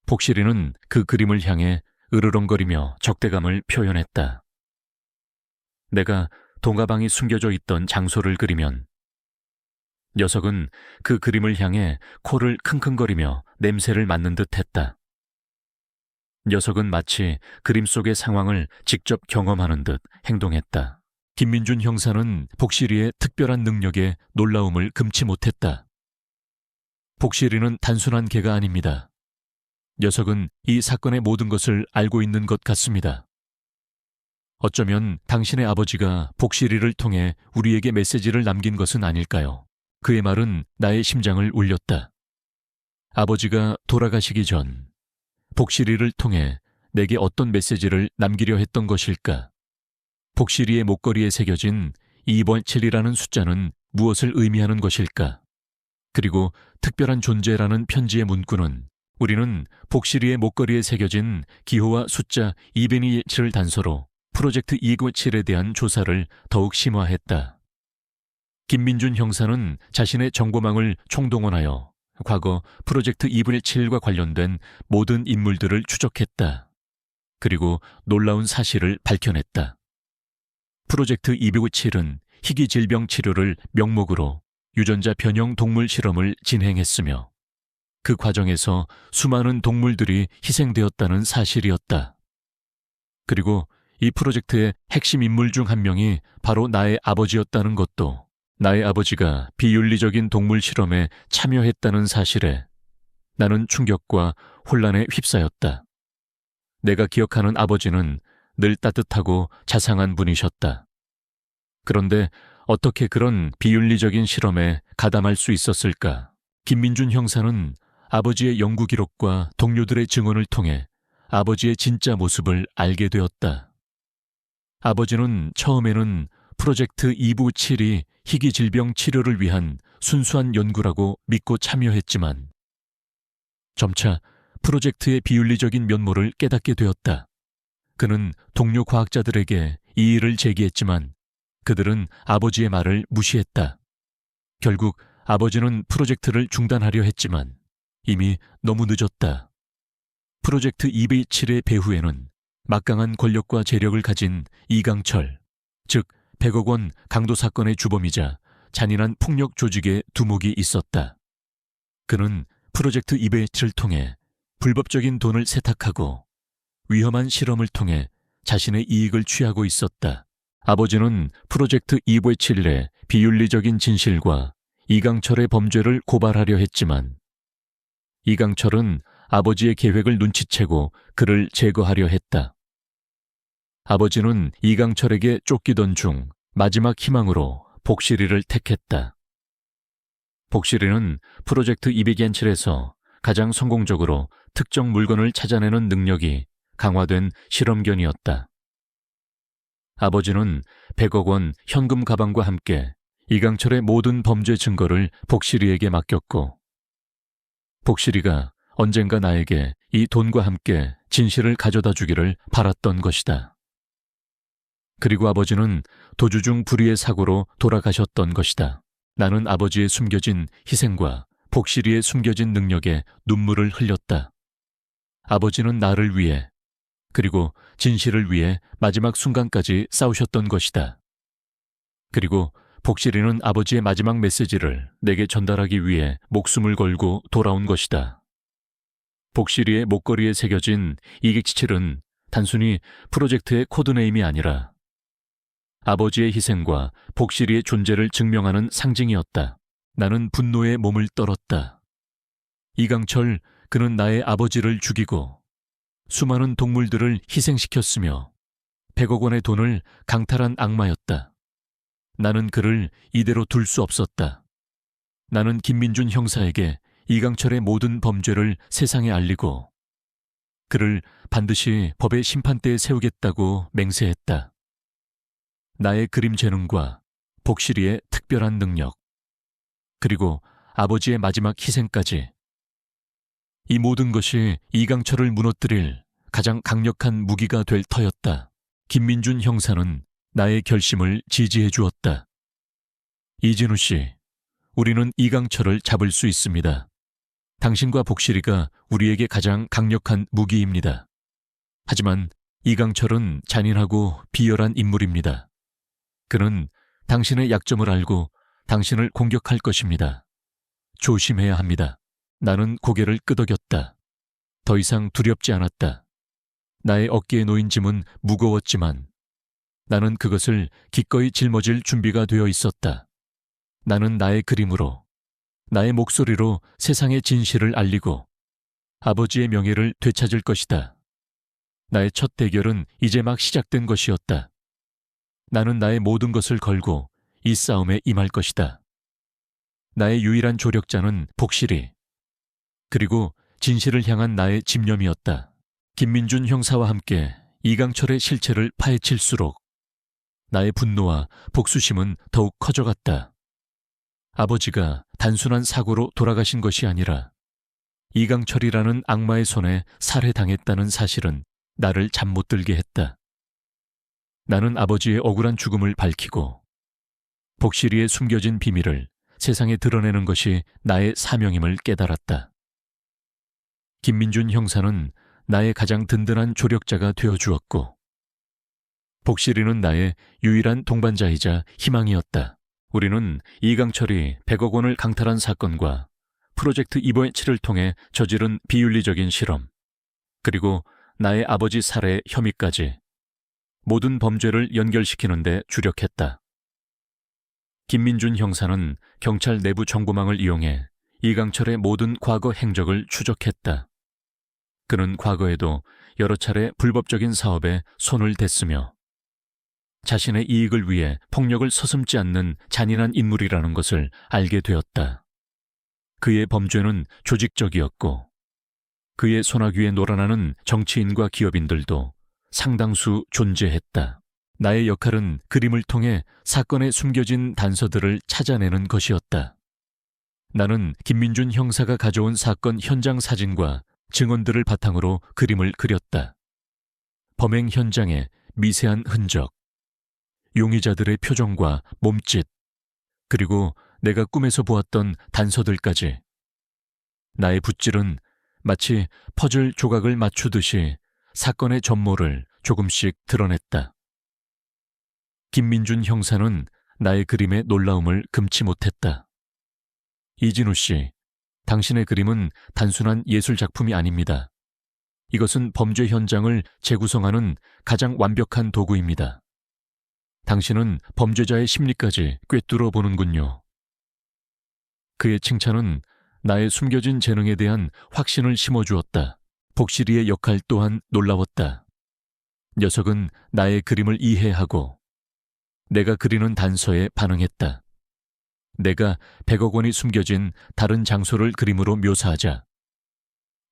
복실이는 그 그림을 향해 으르렁거리며 적대감을 표현했다. 내가 돈가방이 숨겨져 있던 장소를 그리면 녀석은 그 그림을 향해 코를 킁킁거리며 냄새를 맡는 듯 했다. 녀석은 마치 그림 속의 상황을 직접 경험하는 듯 행동했다. 김민준 형사는 복실이의 특별한 능력에 놀라움을 금치 못했다. 복실이는 단순한 개가 아닙니다. 녀석은 이 사건의 모든 것을 알고 있는 것 같습니다. 어쩌면 당신의 아버지가 복실이를 통해 우리에게 메시지를 남긴 것은 아닐까요? 그의 말은 나의 심장을 울렸다. 아버지가 돌아가시기 전 복실이를 통해 내게 어떤 메시지를 남기려 했던 것일까? 복실이의 목걸이에 새겨진 227이라는 숫자는 무엇을 의미하는 것일까? 그리고 특별한 존재라는 편지의 문구는 우리는 복실이의 목걸이에 새겨진 기호와 숫자 227을 단서로 프로젝트 297에 대한 조사를 더욱 심화했다. 김민준 형사는 자신의 정보망을 총동원하여 과거 프로젝트 207과 관련된 모든 인물들을 추적했다. 그리고 놀라운 사실을 밝혀냈다. 프로젝트 207은 희귀 질병 치료를 명목으로 유전자 변형 동물 실험을 진행했으며 그 과정에서 수많은 동물들이 희생되었다는 사실이었다. 그리고 이 프로젝트의 핵심 인물 중 한 명이 바로 나의 아버지였다는 것도, 나의 아버지가 비윤리적인 동물 실험에 참여했다는 사실에 나는 충격과 혼란에 휩싸였다. 내가 기억하는 아버지는 늘 따뜻하고 자상한 분이셨다. 그런데 어떻게 그런 비윤리적인 실험에 가담할 수 있었을까? 김민준 형사는 아버지의 연구 기록과 동료들의 증언을 통해 아버지의 진짜 모습을 알게 되었다. 아버지는 처음에는 프로젝트 207이 희귀 질병 치료를 위한 순수한 연구라고 믿고 참여했지만 점차 프로젝트의 비윤리적인 면모를 깨닫게 되었다. 그는 동료 과학자들에게 이의를 제기했지만 그들은 아버지의 말을 무시했다. 결국 아버지는 프로젝트를 중단하려 했지만 이미 너무 늦었다. 프로젝트 207의 배후에는 막강한 권력과 재력을 가진 이강철, 즉 100억 원 강도 사건의 주범이자 잔인한 폭력 조직의 두목이 있었다. 그는 프로젝트 207을 통해 불법적인 돈을 세탁하고 위험한 실험을 통해 자신의 이익을 취하고 있었다. 아버지는 프로젝트 257의 비윤리적인 진실과 이강철의 범죄를 고발하려 했지만 이강철은 아버지의 계획을 눈치채고 그를 제거하려 했다. 아버지는 이강철에게 쫓기던 중 마지막 희망으로 복실이를 택했다. 복실이는 프로젝트 227에서 가장 성공적으로 특정 물건을 찾아내는 능력이 강화된 실험견이었다. 아버지는 100억 원 현금 가방과 함께 이강철의 모든 범죄 증거를 복실이에게 맡겼고 복실이가 언젠가 나에게 이 돈과 함께 진실을 가져다 주기를 바랐던 것이다. 그리고 아버지는 도주 중 불의의 사고로 돌아가셨던 것이다. 나는 아버지의 숨겨진 희생과 복실이의 숨겨진 능력에 눈물을 흘렸다. 아버지는 나를 위해 그리고 진실을 위해 마지막 순간까지 싸우셨던 것이다. 그리고 복실이는 아버지의 마지막 메시지를 내게 전달하기 위해 목숨을 걸고 돌아온 것이다. 복실이의 목걸이에 새겨진 277은 단순히 프로젝트의 코드네임이 아니라 아버지의 희생과 복실이의 존재를 증명하는 상징이었다. 나는 분노에 몸을 떨었다. 이강철, 그는 나의 아버지를 죽이고 수많은 동물들을 희생시켰으며 100억 원의 돈을 강탈한 악마였다. 나는 그를 이대로 둘 수 없었다. 나는 김민준 형사에게 이강철의 모든 범죄를 세상에 알리고 그를 반드시 법의 심판대에 세우겠다고 맹세했다. 나의 그림 재능과 복실이의 특별한 능력, 그리고 아버지의 마지막 희생까지. 이 모든 것이 이강철을 무너뜨릴 가장 강력한 무기가 될 터였다. 김민준 형사는 나의 결심을 지지해 주었다. 이진우 씨, 우리는 이강철을 잡을 수 있습니다. 당신과 복실이가 우리에게 가장 강력한 무기입니다. 하지만 이강철은 잔인하고 비열한 인물입니다. 그는 당신의 약점을 알고 당신을 공격할 것입니다. 조심해야 합니다. 나는 고개를 끄덕였다. 더 이상 두렵지 않았다. 나의 어깨에 놓인 짐은 무거웠지만 나는 그것을 기꺼이 짊어질 준비가 되어 있었다. 나는 나의 그림으로, 나의 목소리로 세상의 진실을 알리고 아버지의 명예를 되찾을 것이다. 나의 첫 대결은 이제 막 시작된 것이었다. 나는 나의 모든 것을 걸고 이 싸움에 임할 것이다. 나의 유일한 조력자는 복실이, 그리고 진실을 향한 나의 집념이었다. 김민준 형사와 함께 이강철의 실체를 파헤칠수록 나의 분노와 복수심은 더욱 커져갔다. 아버지가 단순한 사고로 돌아가신 것이 아니라 이강철이라는 악마의 손에 살해당했다는 사실은 나를 잠 못 들게 했다. 나는 아버지의 억울한 죽음을 밝히고 복실이의 숨겨진 비밀을 세상에 드러내는 것이 나의 사명임을 깨달았다. 김민준 형사는 나의 가장 든든한 조력자가 되어주었고 복실이는 나의 유일한 동반자이자 희망이었다. 우리는 이강철이 100억 원을 강탈한 사건과 프로젝트 257을 통해 저지른 비윤리적인 실험, 그리고 나의 아버지 살해 혐의까지 모든 범죄를 연결시키는 데 주력했다. 김민준 형사는 경찰 내부 정보망을 이용해 이강철의 모든 과거 행적을 추적했다. 그는 과거에도 여러 차례 불법적인 사업에 손을 댔으며 자신의 이익을 위해 폭력을 서슴지 않는 잔인한 인물이라는 것을 알게 되었다. 그의 범죄는 조직적이었고 그의 손아귀에 놀아나는 정치인과 기업인들도 상당수 존재했다. 나의 역할은 그림을 통해 사건에 숨겨진 단서들을 찾아내는 것이었다. 나는 김민준 형사가 가져온 사건 현장 사진과 증언들을 바탕으로 그림을 그렸다. 범행 현장의 미세한 흔적, 용의자들의 표정과 몸짓, 그리고 내가 꿈에서 보았던 단서들까지. 나의 붓질은 마치 퍼즐 조각을 맞추듯이 사건의 전모를 조금씩 드러냈다. 김민준 형사는 나의 그림의 놀라움을 금치 못했다. 이진우 씨, 당신의 그림은 단순한 예술 작품이 아닙니다. 이것은 범죄 현장을 재구성하는 가장 완벽한 도구입니다. 당신은 범죄자의 심리까지 꿰뚫어 보는군요. 그의 칭찬은 나의 숨겨진 재능에 대한 확신을 심어주었다. 복실이의 역할 또한 놀라웠다. 녀석은 나의 그림을 이해하고 내가 그리는 단서에 반응했다. 내가 100억 원이 숨겨진 다른 장소를 그림으로 묘사하자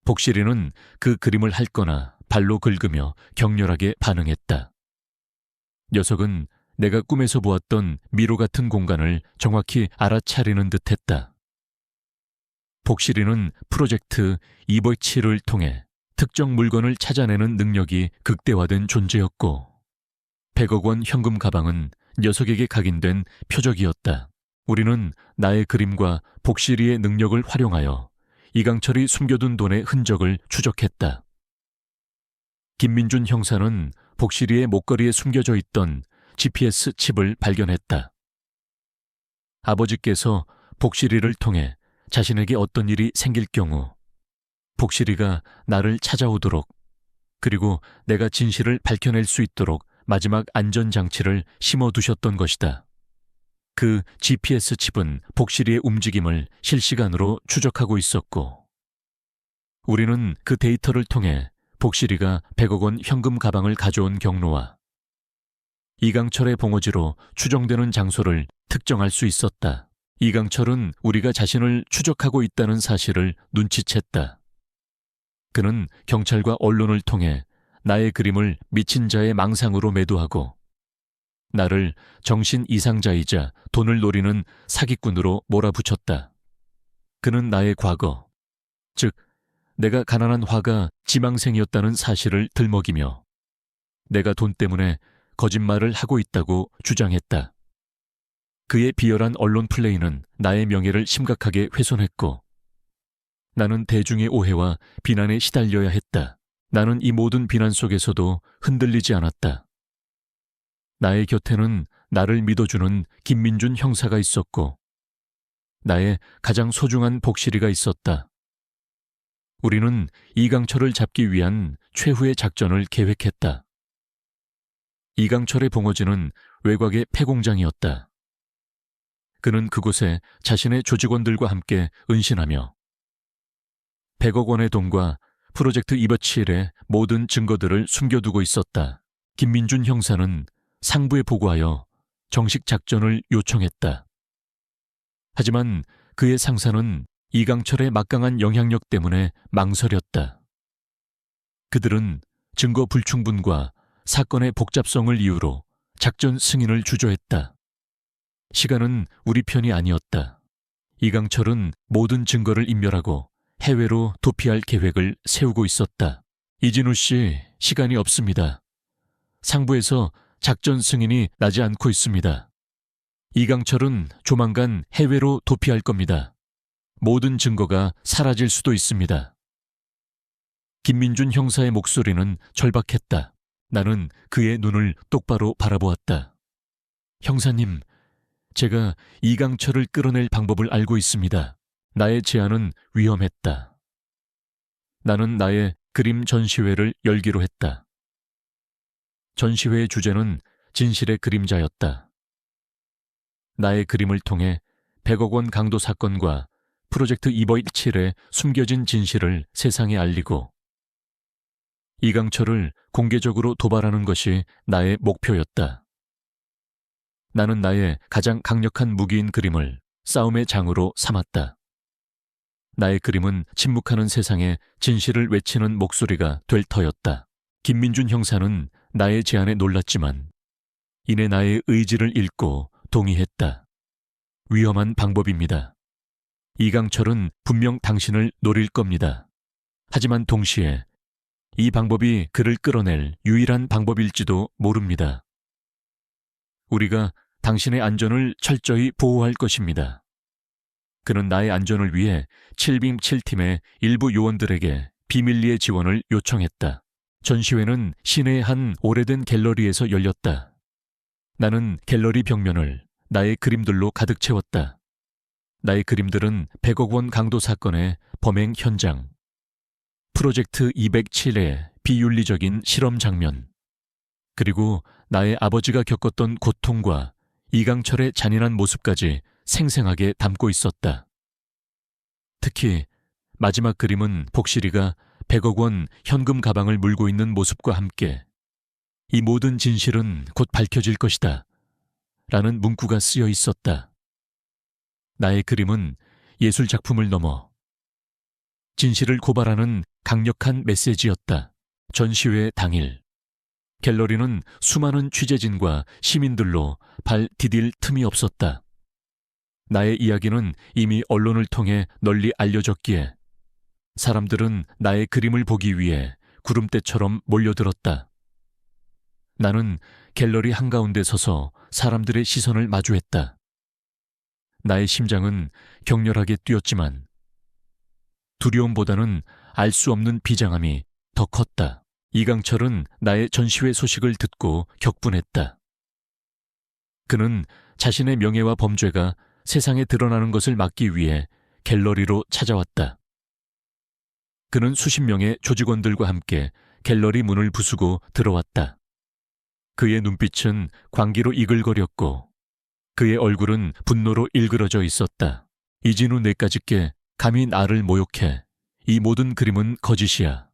복실이는 그 그림을 핥거나 발로 긁으며 격렬하게 반응했다. 녀석은 내가 꿈에서 보았던 미로 같은 공간을 정확히 알아차리는 듯했다. 복실이는 프로젝트 이버치를 통해 특정 물건을 찾아내는 능력이 극대화된 존재였고 100억 원 현금 가방은 녀석에게 각인된 표적이었다. 우리는 나의 그림과 복실이의 능력을 활용하여 이강철이 숨겨둔 돈의 흔적을 추적했다. 김민준 형사는 복실이의 목걸이에 숨겨져 있던 GPS 칩을 발견했다. 아버지께서 복실이를 통해 자신에게 어떤 일이 생길 경우 복실이가 나를 찾아오도록 그리고 내가 진실을 밝혀낼 수 있도록 마지막 안전장치를 심어두셨던 것이다. 그 GPS 칩은 복실이의 움직임을 실시간으로 추적하고 있었고 우리는 그 데이터를 통해 복실이가 100억 원 현금 가방을 가져온 경로와 이강철의 봉오지로 추정되는 장소를 특정할 수 있었다. 이강철은 우리가 자신을 추적하고 있다는 사실을 눈치챘다. 그는 경찰과 언론을 통해 나의 그림을 미친 자의 망상으로 매도하고 나를 정신 이상자이자 돈을 노리는 사기꾼으로 몰아붙였다. 그는 나의 과거, 즉 내가 가난한 화가 지망생이었다는 사실을 들먹이며 내가 돈 때문에 거짓말을 하고 있다고 주장했다. 그의 비열한 언론 플레이는 나의 명예를 심각하게 훼손했고 나는 대중의 오해와 비난에 시달려야 했다. 나는 이 모든 비난 속에서도 흔들리지 않았다. 나의 곁에는 나를 믿어주는 김민준 형사가 있었고 나의 가장 소중한 복실이가 있었다. 우리는 이강철을 잡기 위한 최후의 작전을 계획했다. 이강철의 봉오지는 외곽의 폐공장이었다. 그는 그곳에 자신의 조직원들과 함께 은신하며 100억 원의 돈과 프로젝트 이버치일의 모든 증거들을 숨겨두고 있었다. 김민준 형사는 상부에 보고하여 정식 작전을 요청했다. 하지만 그의 상사는 이강철의 막강한 영향력 때문에 망설였다. 그들은 증거 불충분과 사건의 복잡성을 이유로 작전 승인을 주저했다. 시간은 우리 편이 아니었다. 이강철은 모든 증거를 인멸하고 해외로 도피할 계획을 세우고 있었다. 이진우 씨, 시간이 없습니다. 상부에서 작전 승인이 나지 않고 있습니다. 이강철은 조만간 해외로 도피할 겁니다. 모든 증거가 사라질 수도 있습니다. 김민준 형사의 목소리는 절박했다. 나는 그의 눈을 똑바로 바라보았다. 형사님, 제가 이강철을 끌어낼 방법을 알고 있습니다. 나의 제안은 위험했다. 나는 나의 그림 전시회를 열기로 했다. 전시회의 주제는 진실의 그림자였다. 나의 그림을 통해 100억 원 강도 사건과 프로젝트 이버일칠의 숨겨진 진실을 세상에 알리고 이강철을 공개적으로 도발하는 것이 나의 목표였다. 나는 나의 가장 강력한 무기인 그림을 싸움의 장으로 삼았다. 나의 그림은 침묵하는 세상에 진실을 외치는 목소리가 될 터였다. 김민준 형사는 나의 제안에 놀랐지만 이내 나의 의지를 읽고 동의했다. 위험한 방법입니다. 이강철은 분명 당신을 노릴 겁니다. 하지만 동시에 이 방법이 그를 끌어낼 유일한 방법일지도 모릅니다. 우리가 당신의 안전을 철저히 보호할 것입니다. 그는 나의 안전을 위해 707팀의 일부 요원들에게 비밀리에 지원을 요청했다. 전시회는 시내의 한 오래된 갤러리에서 열렸다. 나는 갤러리 벽면을 나의 그림들로 가득 채웠다. 나의 그림들은 100억 원 강도 사건의 범행 현장, 프로젝트 207의 비윤리적인 실험 장면, 그리고 나의 아버지가 겪었던 고통과 이강철의 잔인한 모습까지 생생하게 담고 있었다. 특히 마지막 그림은 복실이가 100억 원 현금 가방을 물고 있는 모습과 함께 이 모든 진실은 곧 밝혀질 것이다 라는 문구가 쓰여 있었다. 나의 그림은 예술 작품을 넘어 진실을 고발하는 강력한 메시지였다. 전시회 당일 갤러리는 수많은 취재진과 시민들로 발 디딜 틈이 없었다. 나의 이야기는 이미 언론을 통해 널리 알려졌기에 사람들은 나의 그림을 보기 위해 구름대처럼 몰려들었다. 나는 갤러리 한가운데 서서 사람들의 시선을 마주했다. 나의 심장은 격렬하게 뛰었지만 두려움보다는 알 수 없는 비장함이 더 컸다. 이강철은 나의 전시회 소식을 듣고 격분했다. 그는 자신의 명예와 범죄가 세상에 드러나는 것을 막기 위해 갤러리로 찾아왔다. 그는 수십 명의 조직원들과 함께 갤러리 문을 부수고 들어왔다. 그의 눈빛은 광기로 이글거렸고 그의 얼굴은 분노로 일그러져 있었다. 이진우 내까짓게 감히 나를 모욕해. 이 모든 그림은 거짓이야.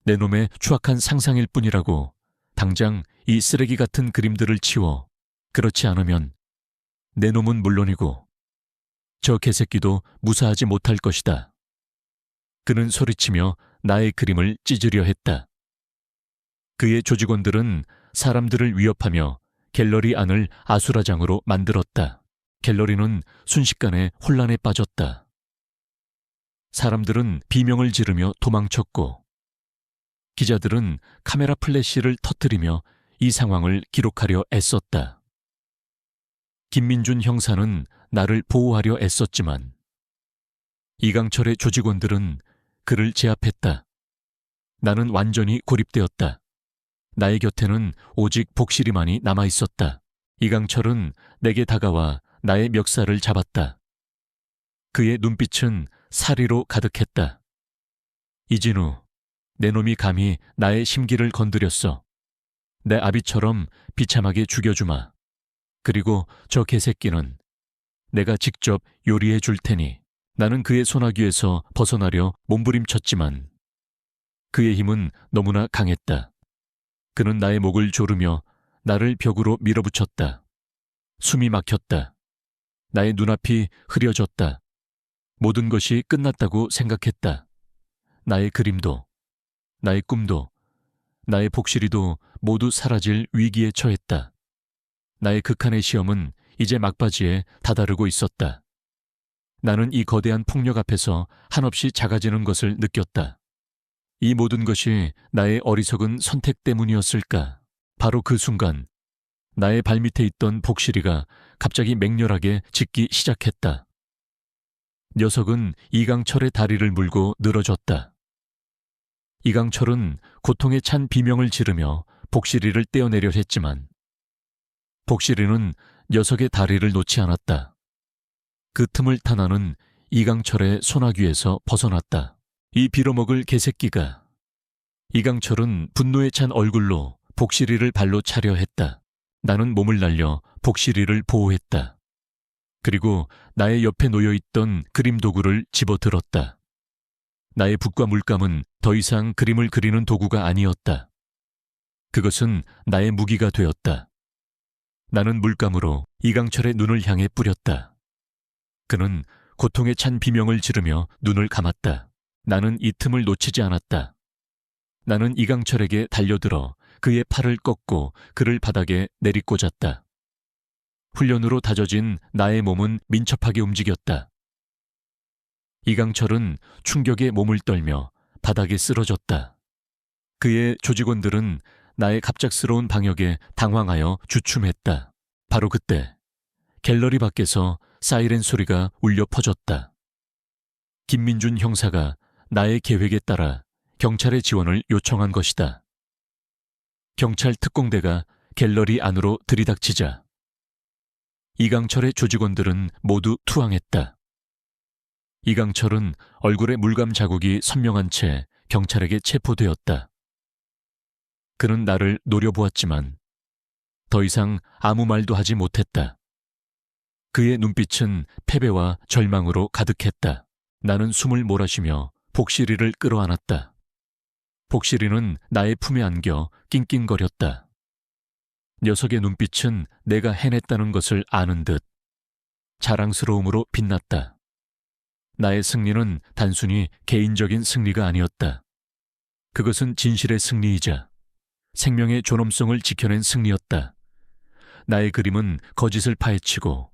내 놈의 추악한 상상일 뿐이라고. 당장 이 쓰레기 같은 그림들을 치워. 그렇지 않으면 내 놈은 물론이고 저 개새끼도 무사하지 못할 것이다. 그는 소리치며 나의 그림을 찢으려 했다. 그의 조직원들은 사람들을 위협하며 갤러리 안을 아수라장으로 만들었다. 갤러리는 순식간에 혼란에 빠졌다. 사람들은 비명을 지르며 도망쳤고 기자들은 카메라 플래시를 터뜨리며 이 상황을 기록하려 애썼다. 김민준 형사는 나를 보호하려 애썼지만 이강철의 조직원들은 그를 제압했다. 나는 완전히 고립되었다. 나의 곁에는 오직 복실이만이 남아있었다. 이강철은 내게 다가와 나의 멱살을 잡았다. 그의 눈빛은 사리로 가득했다. 이진우, 내 놈이 감히 나의 심기를 건드렸어. 내 아비처럼 비참하게 죽여주마. 그리고 저 개새끼는 내가 직접 요리해 줄 테니. 나는 그의 소나귀에서 벗어나려 몸부림쳤지만 그의 힘은 너무나 강했다. 그는 나의 목을 조르며 나를 벽으로 밀어붙였다. 숨이 막혔다. 나의 눈앞이 흐려졌다. 모든 것이 끝났다고 생각했다. 나의 그림도, 나의 꿈도, 나의 복실이도 모두 사라질 위기에 처했다. 나의 극한의 시험은 이제 막바지에 다다르고 있었다. 나는 이 거대한 폭력 앞에서 한없이 작아지는 것을 느꼈다. 이 모든 것이 나의 어리석은 선택 때문이었을까? 바로 그 순간 나의 발밑에 있던 복실이가 갑자기 맹렬하게 짖기 시작했다. 녀석은 이강철의 다리를 물고 늘어졌다. 이강철은 고통에 찬 비명을 지르며 복실이를 떼어내려 했지만 복실이는 녀석의 다리를 놓지 않았다. 그 틈을 타 나는 이강철의 소나귀에서 벗어났다. 이 빌어먹을 개새끼가. 이강철은 분노에 찬 얼굴로 복실이를 발로 차려 했다. 나는 몸을 날려 복실이를 보호했다. 그리고 나의 옆에 놓여있던 그림 도구를 집어들었다. 나의 붓과 물감은 더 이상 그림을 그리는 도구가 아니었다. 그것은 나의 무기가 되었다. 나는 물감으로 이강철의 눈을 향해 뿌렸다. 그는 고통에 찬 비명을 지르며 눈을 감았다. 나는 이 틈을 놓치지 않았다. 나는 이강철에게 달려들어 그의 팔을 꺾고 그를 바닥에 내리꽂았다. 훈련으로 다져진 나의 몸은 민첩하게 움직였다. 이강철은 충격에 몸을 떨며 바닥에 쓰러졌다. 그의 조직원들은 나의 갑작스러운 방역에 당황하여 주춤했다. 바로 그때 갤러리 밖에서 사이렌 소리가 울려 퍼졌다. 김민준 형사가 나의 계획에 따라 경찰의 지원을 요청한 것이다. 경찰 특공대가 갤러리 안으로 들이닥치자 이강철의 조직원들은 모두 투항했다. 이강철은 얼굴에 물감 자국이 선명한 채 경찰에게 체포되었다. 그는 나를 노려보았지만 더 이상 아무 말도 하지 못했다. 그의 눈빛은 패배와 절망으로 가득했다. 나는 숨을 몰아쉬며 복실이를 끌어안았다. 복실이는 나의 품에 안겨 낑낑거렸다. 녀석의 눈빛은 내가 해냈다는 것을 아는 듯 자랑스러움으로 빛났다. 나의 승리는 단순히 개인적인 승리가 아니었다. 그것은 진실의 승리이자 생명의 존엄성을 지켜낸 승리였다. 나의 그림은 거짓을 파헤치고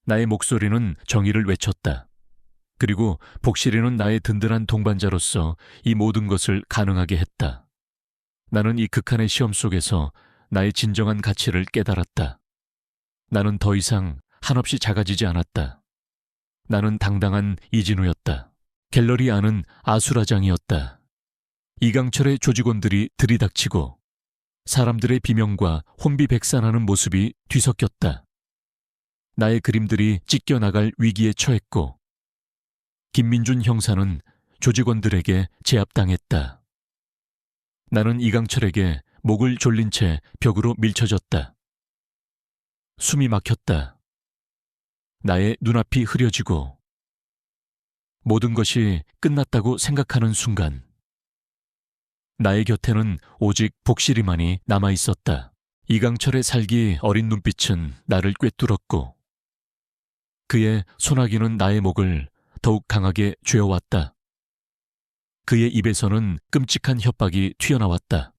나의 목소리는 정의를 외쳤다. 그리고 복실이는 나의 든든한 동반자로서 이 모든 것을 가능하게 했다. 나는 이 극한의 시험 속에서 나의 진정한 가치를 깨달았다. 나는 더 이상 한없이 작아지지 않았다. 나는 당당한 이진우였다. 갤러리 안은 아수라장이었다. 이강철의 조직원들이 들이닥치고 사람들의 비명과 혼비백산하는 모습이 뒤섞였다. 나의 그림들이 찢겨나갈 위기에 처했고 김민준 형사는 조직원들에게 제압당했다. 나는 이강철에게 목을 졸린 채 벽으로 밀쳐졌다. 숨이 막혔다. 나의 눈앞이 흐려지고 모든 것이 끝났다고 생각하는 순간 나의 곁에는 오직 복실이만이 남아있었다. 이강철의 살기 어린 눈빛은 나를 꿰뚫었고 그의 소나기는 나의 목을 더욱 강하게 죄어왔다. 그의 입에서는 끔찍한 협박이 튀어나왔다.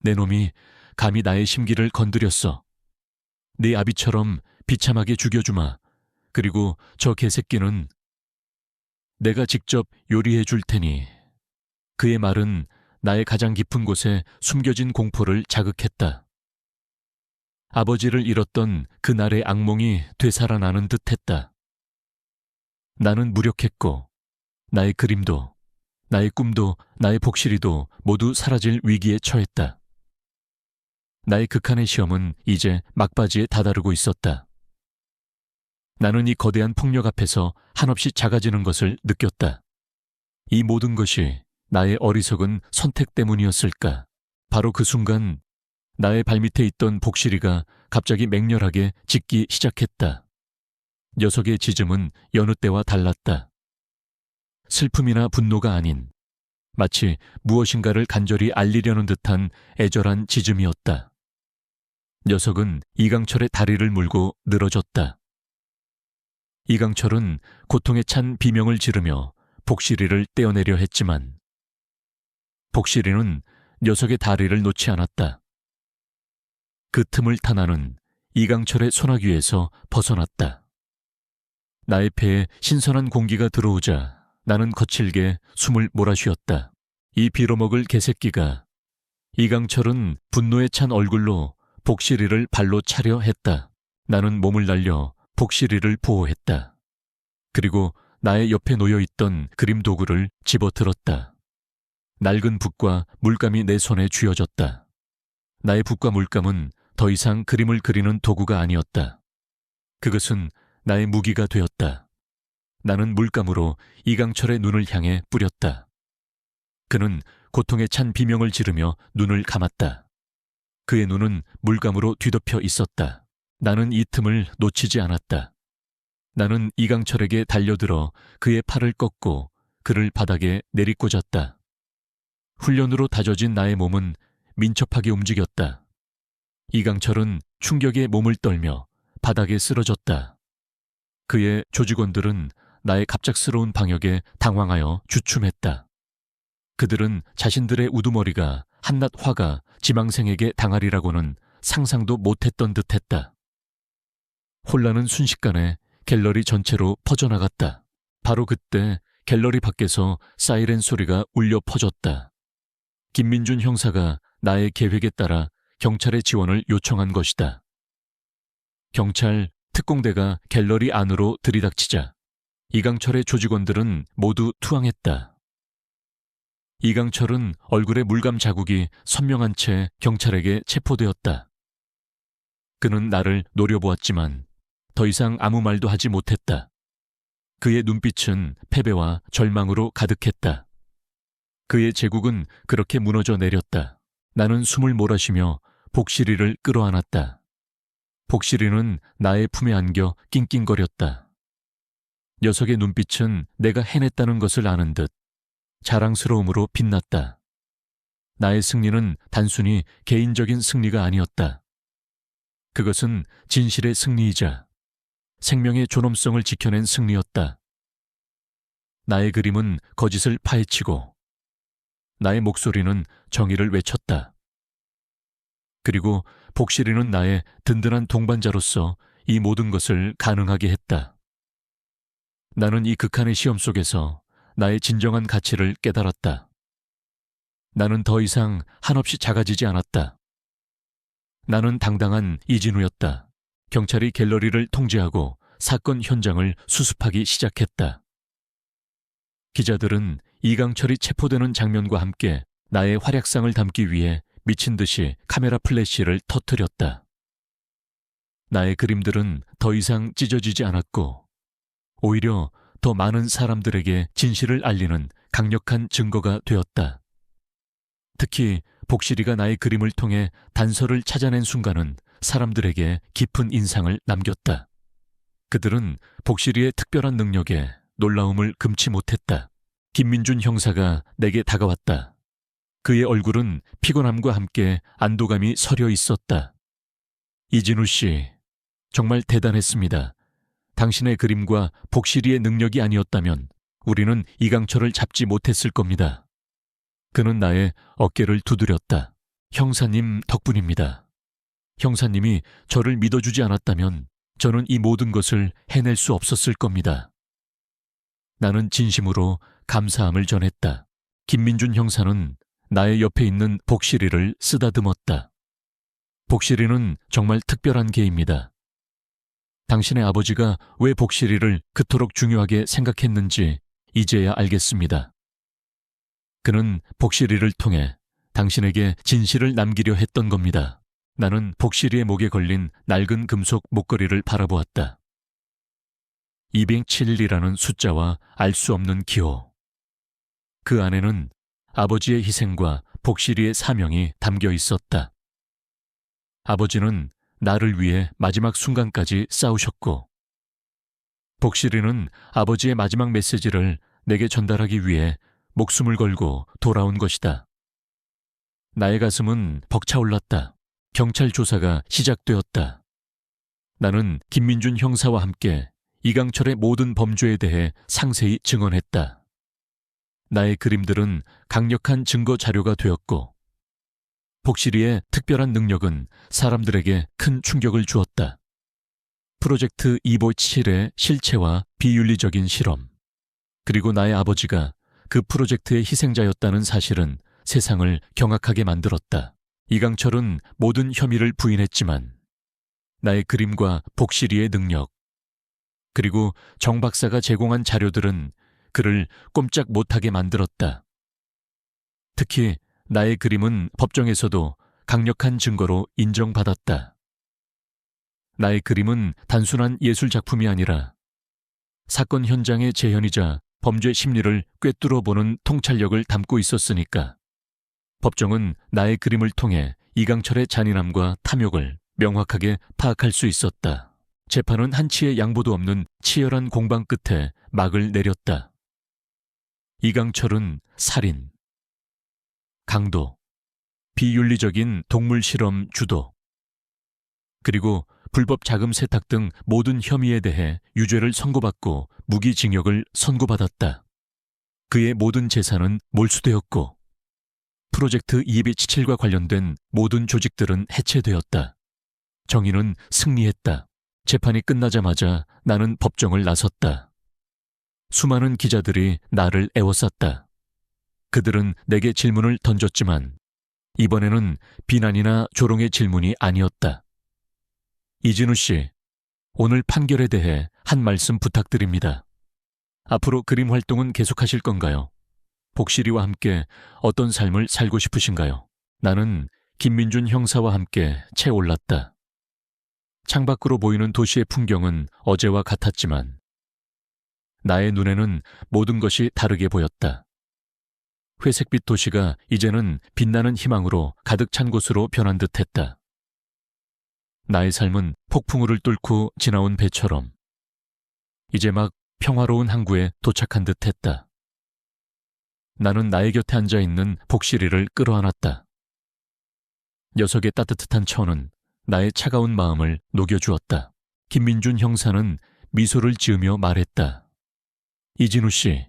내 놈이 감히 나의 심기를 건드렸어. 네 아비처럼 비참하게 죽여주마. 그리고 저 개새끼는 내가 직접 요리해 줄 테니. 그의 말은 나의 가장 깊은 곳에 숨겨진 공포를 자극했다. 아버지를 잃었던 그날의 악몽이 되살아나는 듯했다. 나는 무력했고 나의 그림도 나의 꿈도 나의 복실이도 모두 사라질 위기에 처했다. 나의 극한의 시험은 이제 막바지에 다다르고 있었다. 나는 이 거대한 폭력 앞에서 한없이 작아지는 것을 느꼈다. 이 모든 것이 나의 어리석은 선택 때문이었을까? 바로 그 순간 나의 발밑에 있던 복실이가 갑자기 맹렬하게 짖기 시작했다. 녀석의 짖음은 여느 때와 달랐다. 슬픔이나 분노가 아닌 마치 무엇인가를 간절히 알리려는 듯한 애절한 짖음이었다. 녀석은 이강철의 다리를 물고 늘어졌다. 이강철은 고통에 찬 비명을 지르며 복실이를 떼어내려 했지만 복실이는 녀석의 다리를 놓지 않았다. 그 틈을 타 나는 이강철의 소나귀에서 벗어났다. 나의 폐에 신선한 공기가 들어오자 나는 거칠게 숨을 몰아쉬었다. 이 빌어먹을 개새끼가. 이강철은 분노에 찬 얼굴로 복실이를 발로 차려 했다. 나는 몸을 날려 복실이를 보호했다. 그리고 나의 옆에 놓여있던 그림 도구를 집어들었다. 낡은 붓과 물감이 내 손에 쥐어졌다. 나의 붓과 물감은 더 이상 그림을 그리는 도구가 아니었다. 그것은 나의 무기가 되었다. 나는 물감으로 이강철의 눈을 향해 뿌렸다. 그는 고통에 찬 비명을 지르며 눈을 감았다. 그의 눈은 물감으로 뒤덮여 있었다. 나는 이 틈을 놓치지 않았다. 나는 이강철에게 달려들어 그의 팔을 꺾고 그를 바닥에 내리꽂았다. 훈련으로 다져진 나의 몸은 민첩하게 움직였다. 이강철은 충격에 몸을 떨며 바닥에 쓰러졌다. 그의 조직원들은 나의 갑작스러운 방역에 당황하여 주춤했다. 그들은 자신들의 우두머리가 한낱 화가 지망생에게 당하리라고는 상상도 못했던 듯했다. 혼란은 순식간에 갤러리 전체로 퍼져나갔다. 바로 그때 갤러리 밖에서 사이렌 소리가 울려 퍼졌다. 김민준 형사가 나의 계획에 따라 경찰의 지원을 요청한 것이다. 경찰, 특공대가 갤러리 안으로 들이닥치자 이강철의 조직원들은 모두 투항했다. 이강철은 얼굴에 물감 자국이 선명한 채 경찰에게 체포되었다. 그는 나를 노려보았지만 더 이상 아무 말도 하지 못했다. 그의 눈빛은 패배와 절망으로 가득했다. 그의 제국은 그렇게 무너져 내렸다. 나는 숨을 몰아쉬며 복실이를 끌어안았다. 복실이는 나의 품에 안겨 낑낑거렸다. 녀석의 눈빛은 내가 해냈다는 것을 아는 듯 자랑스러움으로 빛났다. 나의 승리는 단순히 개인적인 승리가 아니었다. 그것은 진실의 승리이자 생명의 존엄성을 지켜낸 승리였다. 나의 그림은 거짓을 파헤치고 나의 목소리는 정의를 외쳤다. 그리고 복실이는 나의 든든한 동반자로서 이 모든 것을 가능하게 했다. 나는 이 극한의 시험 속에서 나의 진정한 가치를 깨달았다. 나는 더 이상 한없이 작아지지 않았다. 나는 당당한 이진우였다. 경찰이 갤러리를 통제하고 사건 현장을 수습하기 시작했다. 기자들은 이강철이 체포되는 장면과 함께 나의 활약상을 담기 위해 미친 듯이 카메라 플래시를 터뜨렸다. 나의 그림들은 더 이상 찢어지지 않았고 오히려 더 많은 사람들에게 진실을 알리는 강력한 증거가 되었다. 특히 복실이가 나의 그림을 통해 단서를 찾아낸 순간은 사람들에게 깊은 인상을 남겼다. 그들은 복실이의 특별한 능력에 놀라움을 금치 못했다. 김민준 형사가 내게 다가왔다. 그의 얼굴은 피곤함과 함께 안도감이 서려 있었다. 이진우 씨, 정말 대단했습니다. 당신의 그림과 복실이의 능력이 아니었다면 우리는 이강철을 잡지 못했을 겁니다. 그는 나의 어깨를 두드렸다. 형사님 덕분입니다. 형사님이 저를 믿어주지 않았다면 저는 이 모든 것을 해낼 수 없었을 겁니다. 나는 진심으로 감사함을 전했다. 김민준 형사는 나의 옆에 있는 복실이를 쓰다듬었다. 복실이는 정말 특별한 개입니다. 당신의 아버지가 왜 복실이를 그토록 중요하게 생각했는지 이제야 알겠습니다. 그는 복실이를 통해 당신에게 진실을 남기려 했던 겁니다. 나는 복실이의 목에 걸린 낡은 금속 목걸이를 바라보았다. 207이라는 숫자와 알 수 없는 기호. 그 안에는 아버지의 희생과 복실이의 사명이 담겨 있었다. 아버지는 나를 위해 마지막 순간까지 싸우셨고 복실이는 아버지의 마지막 메시지를 내게 전달하기 위해 목숨을 걸고 돌아온 것이다. 나의 가슴은 벅차올랐다. 경찰 조사가 시작되었다. 나는 김민준 형사와 함께 이강철의 모든 범죄에 대해 상세히 증언했다. 나의 그림들은 강력한 증거 자료가 되었고 복실이의 특별한 능력은 사람들에게 큰 충격을 주었다. 프로젝트 257의 실체와 비윤리적인 실험, 그리고 나의 아버지가 그 프로젝트의 희생자였다는 사실은 세상을 경악하게 만들었다. 이강철은 모든 혐의를 부인했지만 나의 그림과 복실이의 능력, 그리고 정 박사가 제공한 자료들은 그를 꼼짝 못하게 만들었다. 특히 나의 그림은 법정에서도 강력한 증거로 인정받았다. 나의 그림은 단순한 예술 작품이 아니라 사건 현장의 재현이자 범죄 심리를 꿰뚫어 보는 통찰력을 담고 있었으니까 법정은 나의 그림을 통해 이강철의 잔인함과 탐욕을 명확하게 파악할 수 있었다. 재판은 한치의 양보도 없는 치열한 공방 끝에 막을 내렸다. 이강철은 살인, 강도, 비윤리적인 동물 실험 주도, 그리고 불법 자금 세탁 등 모든 혐의에 대해 유죄를 선고받고 무기징역을 선고받았다. 그의 모든 재산은 몰수되었고 프로젝트 207과 관련된 모든 조직들은 해체되었다. 정의는 승리했다. 재판이 끝나자마자 나는 법정을 나섰다. 수많은 기자들이 나를 에워쌌다. 그들은 내게 질문을 던졌지만 이번에는 비난이나 조롱의 질문이 아니었다. 이진우 씨, 오늘 판결에 대해 한 말씀 부탁드립니다. 앞으로 그림 활동은 계속하실 건가요? 복실이와 함께 어떤 삶을 살고 싶으신가요? 나는 김민준 형사와 함께 채올랐다. 창밖으로 보이는 도시의 풍경은 어제와 같았지만 나의 눈에는 모든 것이 다르게 보였다. 회색빛 도시가 이제는 빛나는 희망으로 가득 찬 곳으로 변한 듯했다. 나의 삶은 폭풍우를 뚫고 지나온 배처럼 이제 막 평화로운 항구에 도착한 듯했다. 나는 나의 곁에 앉아있는 복실이를 끌어안았다. 녀석의 따뜻한 천은 나의 차가운 마음을 녹여주었다. 김민준 형사는 미소를 지으며 말했다. 이진우 씨,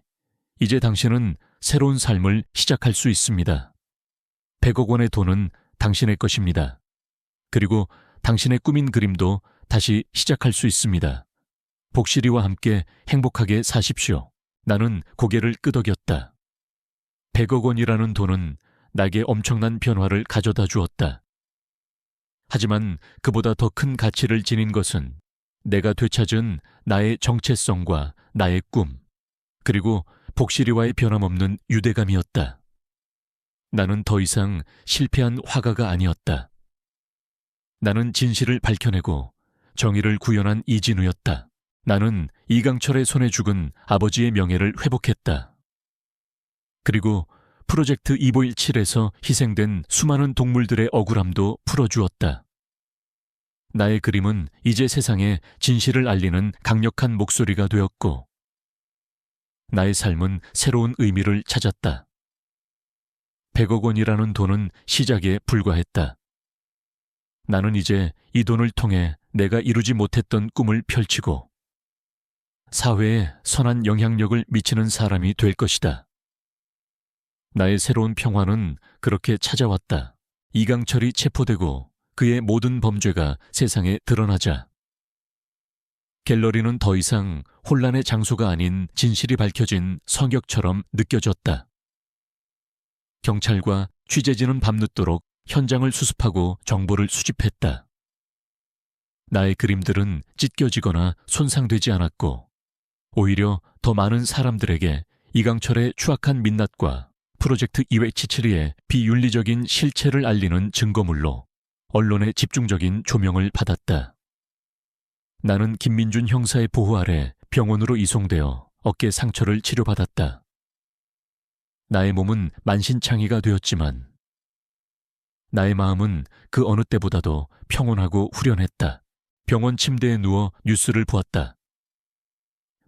이제 당신은 새로운 삶을 시작할 수 있습니다. 100억 원의 돈은 당신의 것입니다. 그리고 당신의 꾸민 그림도 다시 시작할 수 있습니다. 복실이와 함께 행복하게 사십시오. 나는 고개를 끄덕였다. 100억 원이라는 돈은 나에게 엄청난 변화를 가져다 주었다. 하지만 그보다 더 큰 가치를 지닌 것은 내가 되찾은 나의 정체성과 나의 꿈, 그리고 복실이와의 변함없는 유대감이었다. 나는 더 이상 실패한 화가가 아니었다. 나는 진실을 밝혀내고 정의를 구현한 이진우였다. 나는 이강철의 손에 죽은 아버지의 명예를 회복했다. 그리고 프로젝트 2517에서 희생된 수많은 동물들의 억울함도 풀어주었다. 나의 그림은 이제 세상에 진실을 알리는 강력한 목소리가 되었고, 나의 삶은 새로운 의미를 찾았다. 100억 원이라는 돈은 시작에 불과했다. 나는 이제 이 돈을 통해 내가 이루지 못했던 꿈을 펼치고 사회에 선한 영향력을 미치는 사람이 될 것이다. 나의 새로운 평화는 그렇게 찾아왔다. 이강철이 체포되고 그의 모든 범죄가 세상에 드러나자 갤러리는 더 이상 혼란의 장소가 아닌 진실이 밝혀진 성역처럼 느껴졌다. 경찰과 취재진은 밤늦도록 현장을 수습하고 정보를 수집했다. 나의 그림들은 찢겨지거나 손상되지 않았고 오히려 더 많은 사람들에게 이강철의 추악한 민낯과 프로젝트 277의 비윤리적인 실체를 알리는 증거물로 언론의 집중적인 조명을 받았다. 나는 김민준 형사의 보호 아래 병원으로 이송되어 어깨 상처를 치료받았다. 나의 몸은 만신창이가 되었지만 나의 마음은 그 어느 때보다도 평온하고 후련했다. 병원 침대에 누워 뉴스를 보았다.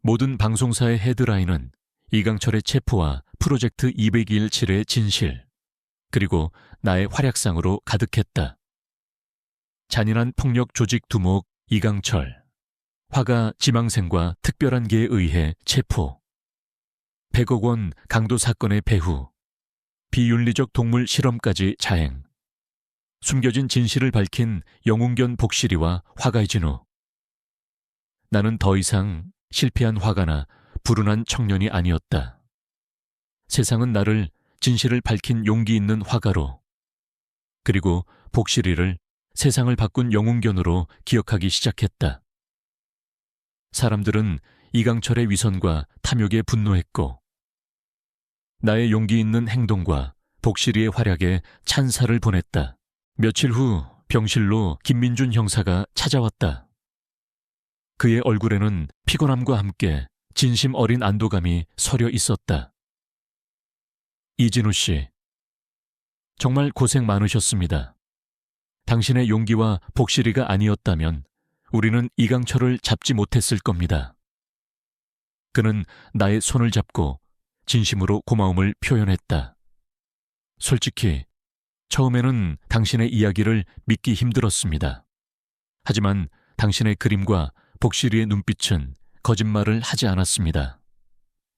모든 방송사의 헤드라인은 이강철의 체포와 프로젝트 217의 진실, 그리고 나의 활약상으로 가득했다. 잔인한 폭력 조직 두목 이강철, 화가 지망생과 특별한 계에 의해 체포, 100억 원 강도 사건의 배후, 비윤리적 동물 실험까지 자행, 숨겨진 진실을 밝힌 영웅견 복실이와 화가의 진우. 나는 더 이상 실패한 화가나 불운한 청년이 아니었다. 세상은 나를 진실을 밝힌 용기 있는 화가로, 그리고 복실이를 세상을 바꾼 영웅견으로 기억하기 시작했다. 사람들은 이강철의 위선과 탐욕에 분노했고, 나의 용기 있는 행동과 복실이의 활약에 찬사를 보냈다. 며칠 후 병실로 김민준 형사가 찾아왔다. 그의 얼굴에는 피곤함과 함께 진심 어린 안도감이 서려 있었다. 이진우 씨, 정말 고생 많으셨습니다. 당신의 용기와 복실이가 아니었다면 우리는 이강철을 잡지 못했을 겁니다. 그는 나의 손을 잡고 진심으로 고마움을 표현했다. 솔직히 처음에는 당신의 이야기를 믿기 힘들었습니다. 하지만 당신의 그림과 복실이의 눈빛은 거짓말을 하지 않았습니다.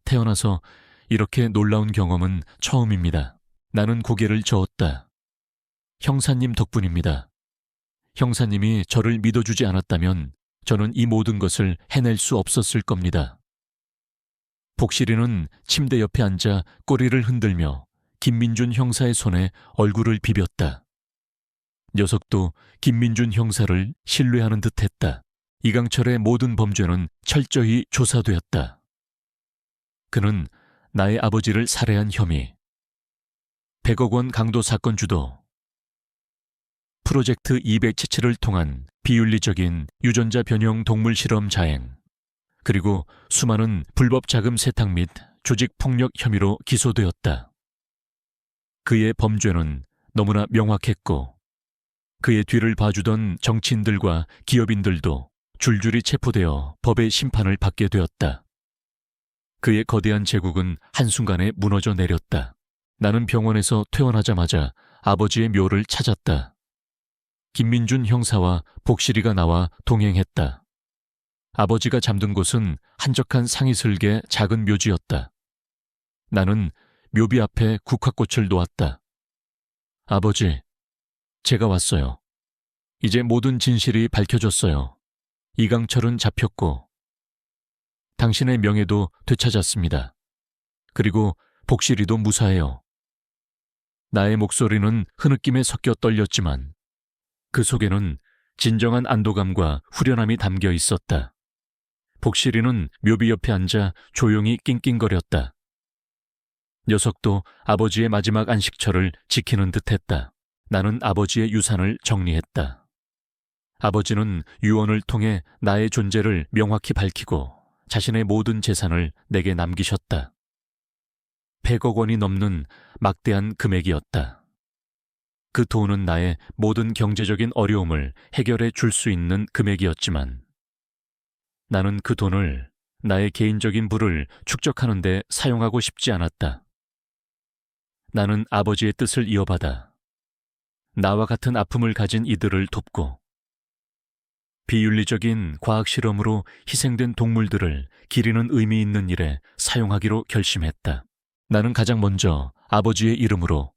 태어나서 이렇게 놀라운 경험은 처음입니다. 나는 고개를 저었다. 형사님 덕분입니다. 형사님이 저를 믿어주지 않았다면 저는 이 모든 것을 해낼 수 없었을 겁니다. 복실이는 침대 옆에 앉아 꼬리를 흔들며 김민준 형사의 손에 얼굴을 비볐다. 녀석도 김민준 형사를 신뢰하는 듯했다. 이강철의 모든 범죄는 철저히 조사되었다. 그는 나의 아버지를 살해한 혐의, 100억 원 강도 사건 주도, 프로젝트 277을 통한 비윤리적인 유전자 변형 동물 실험 자행, 그리고 수많은 불법 자금 세탁 및 조직 폭력 혐의로 기소되었다. 그의 범죄는 너무나 명확했고 그의 뒤를 봐주던 정치인들과 기업인들도 줄줄이 체포되어 법의 심판을 받게 되었다. 그의 거대한 제국은 한순간에 무너져 내렸다. 나는 병원에서 퇴원하자마자 아버지의 묘를 찾았다. 김민준 형사와 복실이가 나와 동행했다. 아버지가 잠든 곳은 한적한 상이슬개 작은 묘지였다. 나는 묘비 앞에 국화꽃을 놓았다. 아버지, 제가 왔어요. 이제 모든 진실이 밝혀졌어요. 이강철은 잡혔고 당신의 명예도 되찾았습니다. 그리고 복실이도 무사해요. 나의 목소리는 흐느낌에 섞여 떨렸지만 그 속에는 진정한 안도감과 후련함이 담겨 있었다. 복실이는 묘비 옆에 앉아 조용히 낑낑거렸다. 녀석도 아버지의 마지막 안식처를 지키는 듯했다. 나는 아버지의 유산을 정리했다. 아버지는 유언을 통해 나의 존재를 명확히 밝히고 자신의 모든 재산을 내게 남기셨다. 100억 원이 넘는 막대한 금액이었다. 그 돈은 나의 모든 경제적인 어려움을 해결해 줄 수 있는 금액이었지만 나는 그 돈을 나의 개인적인 부를 축적하는 데 사용하고 싶지 않았다. 나는 아버지의 뜻을 이어받아 나와 같은 아픔을 가진 이들을 돕고 비윤리적인 과학 실험으로 희생된 동물들을 기리는 의미 있는 일에 사용하기로 결심했다. 나는 가장 먼저 아버지의 이름으로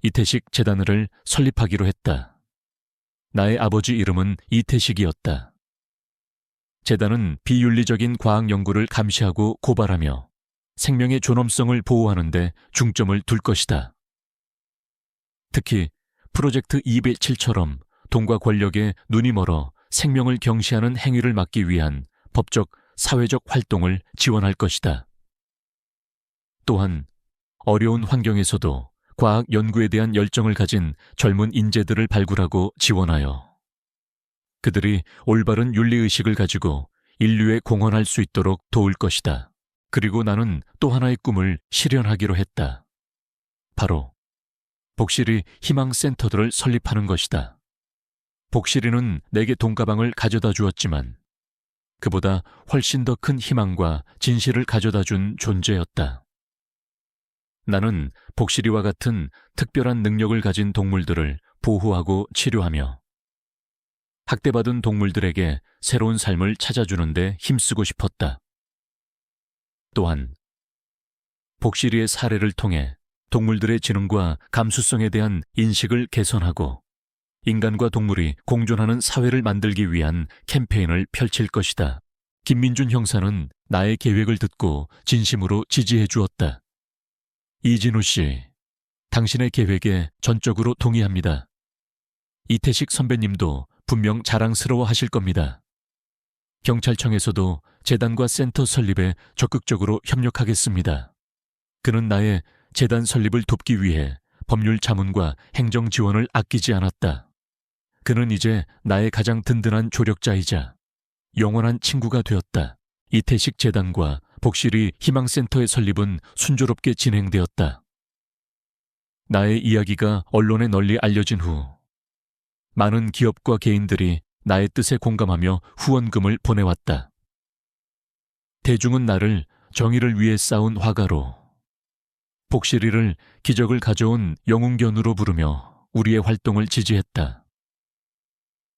이태식 재단을 설립하기로 했다. 나의 아버지 이름은 이태식이었다. 재단은 비윤리적인 과학 연구를 감시하고 고발하며 생명의 존엄성을 보호하는 데 중점을 둘 것이다. 특히 프로젝트 207처럼 돈과 권력에 눈이 멀어 생명을 경시하는 행위를 막기 위한 법적, 사회적 활동을 지원할 것이다. 또한 어려운 환경에서도 과학 연구에 대한 열정을 가진 젊은 인재들을 발굴하고 지원하여 그들이 올바른 윤리의식을 가지고 인류에 공헌할 수 있도록 도울 것이다. 그리고 나는 또 하나의 꿈을 실현하기로 했다. 바로 복실이 희망센터들을 설립하는 것이다. 복실이는 내게 돈가방을 가져다 주었지만 그보다 훨씬 더 큰 희망과 진실을 가져다 준 존재였다. 나는 복실이와 같은 특별한 능력을 가진 동물들을 보호하고 치료하며 학대받은 동물들에게 새로운 삶을 찾아주는 데 힘쓰고 싶었다. 또한 복실이의 사례를 통해 동물들의 지능과 감수성에 대한 인식을 개선하고 인간과 동물이 공존하는 사회를 만들기 위한 캠페인을 펼칠 것이다. 김민준 형사는 나의 계획을 듣고 진심으로 지지해 주었다. 이진우 씨, 당신의 계획에 전적으로 동의합니다. 이태식 선배님도 분명 자랑스러워 하실 겁니다. 경찰청에서도 재단과 센터 설립에 적극적으로 협력하겠습니다. 그는 나의 재단 설립을 돕기 위해 법률 자문과 행정 지원을 아끼지 않았다. 그는 이제 나의 가장 든든한 조력자이자 영원한 친구가 되었다. 이태식 재단과 복실이 희망센터의 설립은 순조롭게 진행되었다. 나의 이야기가 언론에 널리 알려진 후 많은 기업과 개인들이 나의 뜻에 공감하며 후원금을 보내왔다. 대중은 나를 정의를 위해 싸운 화가로, 복실이를 기적을 가져온 영웅견으로 부르며 우리의 활동을 지지했다.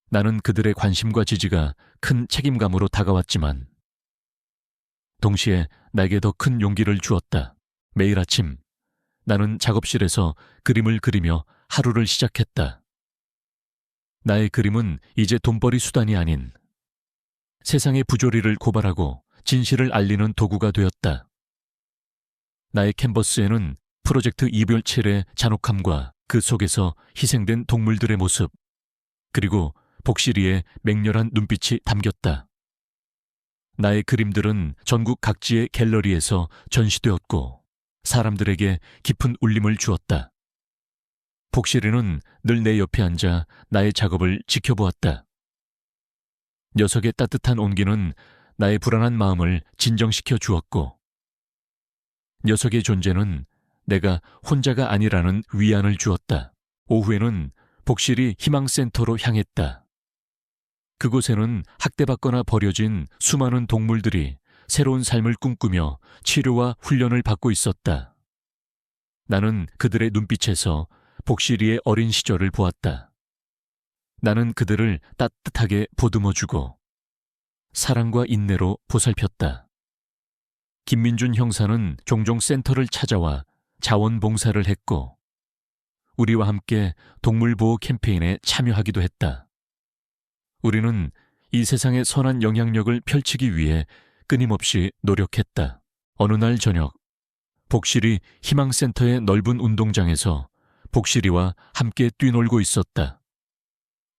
나는 그들의 관심과 지지가 큰 책임감으로 다가왔지만 동시에 내게 더 큰 용기를 주었다. 매일 아침 나는 작업실에서 그림을 그리며 하루를 시작했다. 나의 그림은 이제 돈벌이 수단이 아닌 세상의 부조리를 고발하고 진실을 알리는 도구가 되었다. 나의 캔버스에는 프로젝트 207의 잔혹함과 그 속에서 희생된 동물들의 모습, 그리고 복실이의 맹렬한 눈빛이 담겼다. 나의 그림들은 전국 각지의 갤러리에서 전시되었고 사람들에게 깊은 울림을 주었다. 복실이는 늘 내 옆에 앉아 나의 작업을 지켜보았다. 녀석의 따뜻한 온기는 나의 불안한 마음을 진정시켜 주었고 녀석의 존재는 내가 혼자가 아니라는 위안을 주었다. 오후에는 복실이 희망센터로 향했다. 그곳에는 학대받거나 버려진 수많은 동물들이 새로운 삶을 꿈꾸며 치료와 훈련을 받고 있었다. 나는 그들의 눈빛에서 복실이의 어린 시절을 보았다. 나는 그들을 따뜻하게 보듬어주고 사랑과 인내로 보살폈다. 김민준 형사는 종종 센터를 찾아와 자원봉사를 했고 우리와 함께 동물보호 캠페인에 참여하기도 했다. 우리는 이 세상의 선한 영향력을 펼치기 위해 끊임없이 노력했다. 어느 날 저녁, 복실이 희망센터의 넓은 운동장에서 복실이와 함께 뛰놀고 있었다.